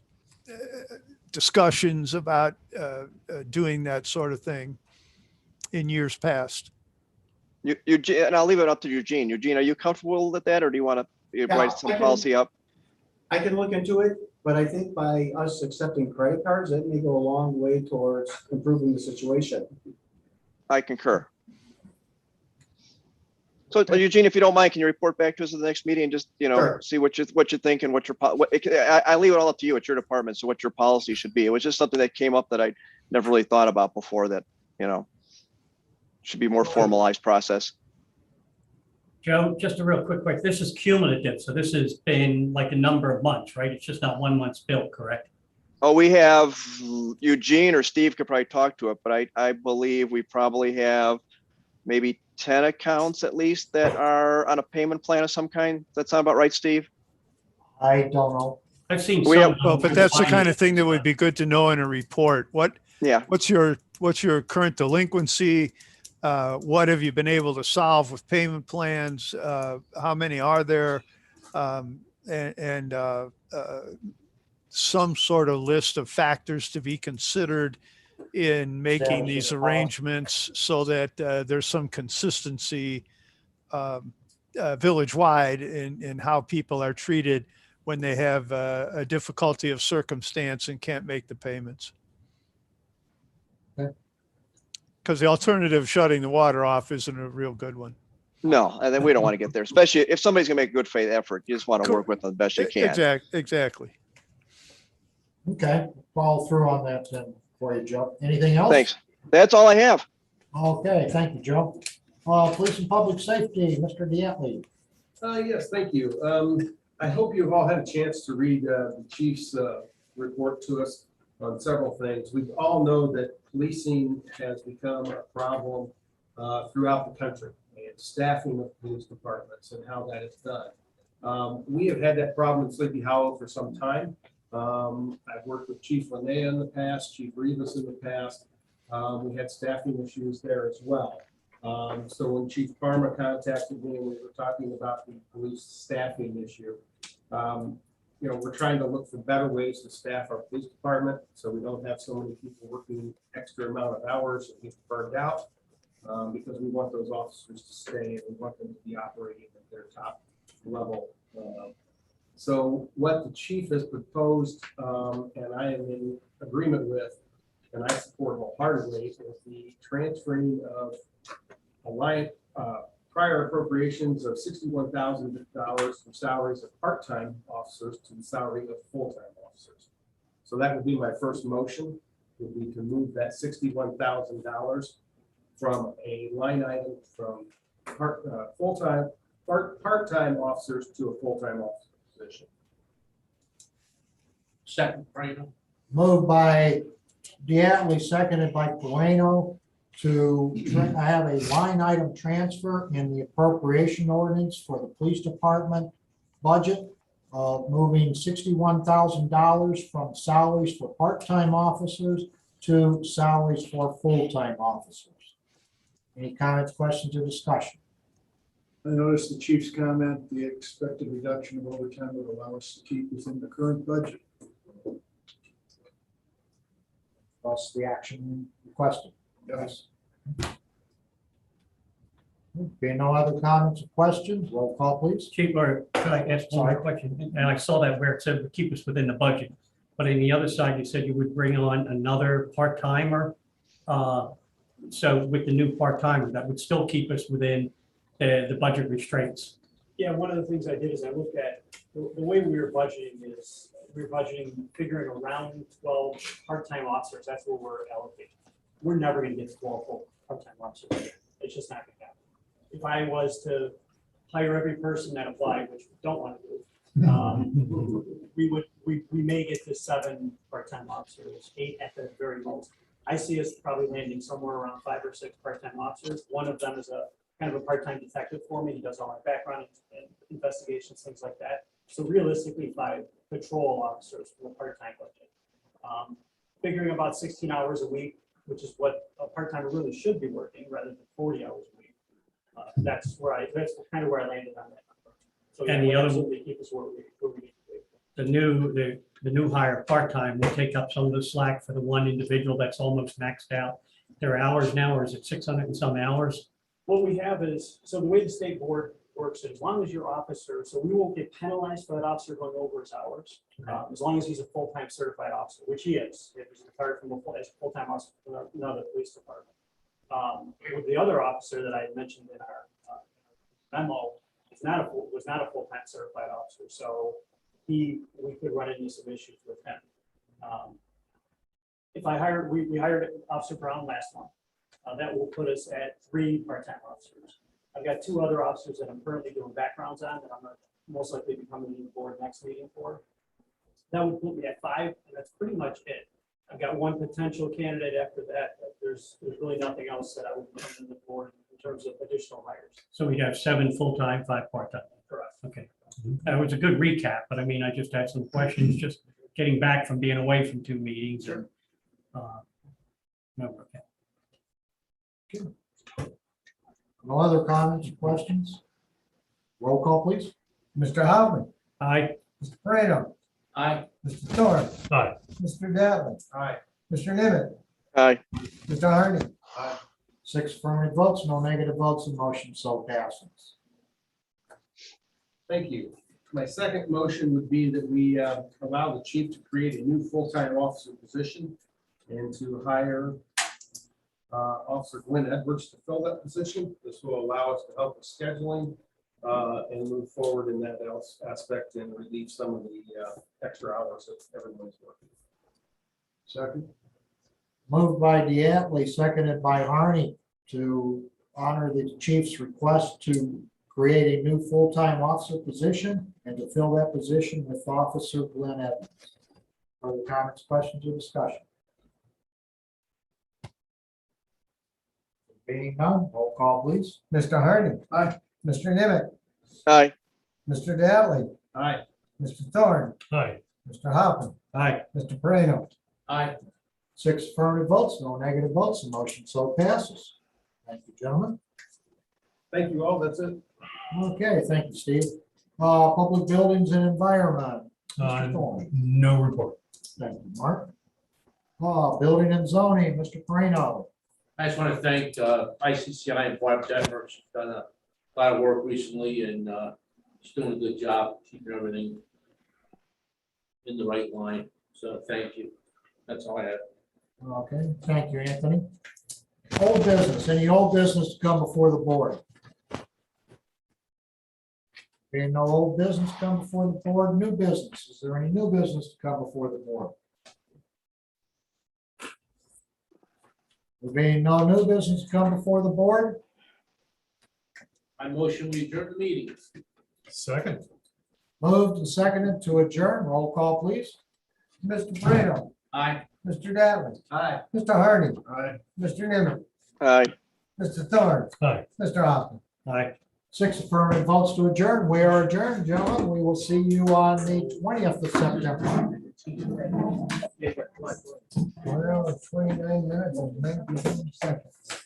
discussions about doing that sort of thing in years past. Eugene, and I'll leave it up to Eugene. Eugene, are you comfortable with that, or do you want to write some I can- policy up? I can look into it, but I think by us accepting credit cards, that may go a long way towards improving the situation. I concur. So Eugene, if you don't mind, can you report back to us at the next meeting and just, Sure. see what you think and what your, I leave it all up to you. It's your department. So what your policy should be. It was just something that came up that I never really thought about before, that, should be more formalized process. Joe, just a real quick, this is cumulative, so this has been like a number of months, right? It's just not 1 month's bill, correct? Oh, we have Eugene or Steve could probably talk to it, but I believe we probably have maybe 10 accounts at least that are on a payment plan of some kind. Does that sound about right, Steve? I don't know. I've seen We some. have- Well, but that's the kind of thing that would be good to know in a report. What Yeah. What's your current delinquency? What have you been able to solve with payment plans? How many are there? And some sort of list of factors to be considered in making these Establishing a policy. arrangements so that there's some consistency village-wide in how people are treated when they have a difficulty of circumstance and can't make the payments. Okay. Because the alternative, shutting the water off, isn't a real good one. No, and then we don't want to get there, especially if somebody's gonna make a good faith effort. You just want to work with them the best you can. Exactly. Okay, follow through on that then for you, Joe. Anything else? Thanks. That's all I have. Okay, thank you, Joe. Police and Public Safety, Mr. Diatley. Yes, thank you. I hope you've all had a chance to read the chief's report to us on several things. We all know that policing has become a problem throughout the country, and staffing of police departments and how that is done. We have had that problem in Sleepy Hollow for some time. I've worked with Chief Linnea in the past, Chief Rivas in the past. We had staffing issues there as well. So when Chief Farmer contacted me, we were talking about the police staffing issue. You know, we're trying to look for better ways to staff our police department so we don't have so many people working extra amount of hours and get burned out, because we want those officers to stay and we want them to be operating at their top level. So what the chief has proposed, and I am in agreement with, and I support wholeheartedly, is the transferring of a line, prior appropriations of $61,000 from salaries of part-time officers to the salary of full-time officers. So that would be my first motion, would be to move that $61,000 from a line item from part-time officers to a full-time officer position. Second, Moreno. Moved by Diatley, seconded by Moreno, to have a line item transfer in the appropriation ordinance for the police department budget, moving $61,000 from salaries for part-time officers to salaries for full-time officers. Any comments, questions, or discussion? I noticed the chief's comment, the expected reduction of overtime would allow us to keep within the current budget. Plus the action requested. Yes. Being no other comments or questions, roll call, please. Chief, or could I ask one more question? And I saw that where it said would keep us within the budget. But on the other side, you said you would bring on another part-timer. So with the new part-timer, that would still keep us within the budget restraints. Yeah, one of the things I did is I looked at the way we were budgeting is we were budgeting figuring around 12 part-time officers. That's what we're allocating. We're never going to get to 12 full part-time officers. It's just not going to happen. If I was to hire every person that applied, which we don't want to do, we may get to 7 part-time officers, 8 at the very most. I see us probably landing somewhere around 5 or 6 part-time officers. One of them is a kind of a part-time detective for me. He does all my background and investigations, things like that. So realistically, 5 patrol officers for the part-time budget. Figuring about 16 hours a week, which is what a part-timer really should be working rather than 40 hours a week. That's kind of where I landed on that number. So And the other will keep us where we need to be. The new hire part-time will take up some of the slack for the one individual that's almost maxed out their hours now, or is it 600 and some hours? What we have is, so the way the state board works, as long as your officer, so we won't get penalized for that officer going over his hours, as long as he's a full-time certified officer, which he is. If he's retired from as a full-time officer for another police department. With the other officer that I had mentioned in our memo was not a full-time certified officer, so we could run into some issues with him. If I hired, we hired Officer Brown last month. That will put us at 3 part-time officers. I've got 2 other officers that I'm currently doing backgrounds on that I'm going to most likely be coming to the board next meeting for. That would put me at 5, and that's pretty much it. I've got 1 potential candidate after that, but there's really nothing else that I would put in the board in terms of additional hires. So we'd have 7 full-time, 5 part-time. Correct. Okay. That was a good recap, but I mean, I just had some questions, just getting back from being away from 2 meetings. And, Remember, okay. No other comments or questions? Roll call, please. Mr. Hoffman, Aye. Mr. Parado, Aye. Mr. Thorne, Aye. Mr. Dattley, Aye. Mr. Nimitz, Aye. Mr. Hardy. 6 affirmative votes, no negative votes, and motion so passes. Thank you. My second motion would be that we allow the chief to create a new full-time officer position and to hire Officer Glenn Edwards to fill that position. This will allow us to help with scheduling and move forward in that aspect and relieve some of the extra hours that everyone's working. Second. Moved by Diatley, seconded by Harney, to honor the chief's request to create a new full-time officer position and to fill that position with Officer Glenn Evans. Further comments, questions, or discussion? Being none, roll call, please. Mr. Hardy. Aye. Mr. Nimitz, Aye. Mr. Dattley, Aye. Mr. Thorne, Aye. Mr. Hoffman, Aye. Mr. Parado. Aye. 6 affirmative votes, no negative votes, the motion so passes. Thank you, gentlemen. Thank you all. That's it. Okay, thank you, Steve. Public buildings and environment. Uh, Mr. Thorne. No report. Thank you, Mark. Building and zoning, Mr. Parado. I just want to thank ICCI and Barb Denver. She's done a lot of work recently and she's doing a good job keeping everything in the right line. So thank you. That's all I have. Okay, thank you, Anthony. Old business, any old business to come before the board? Being no old business come before the board, new business. Is there any new business to come before the board? There being no new business to come before the board, I motion we adjourn the meeting. Second. moved and seconded to adjourn. Roll call, please. Mr. Parado, Aye. Mr. Dattley, Aye. Mr. Hardy, Aye. Mr. Nimitz, Aye. Mr. Thorne, Aye. Mr. Hoffman. Aye. 6 affirmative votes to adjourn. We are adjourned, gentlemen. We will see you on the 20th of September. We're on 29 minutes and 19 seconds.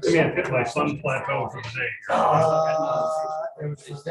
Yeah, hit my sun plateau for the day. Is that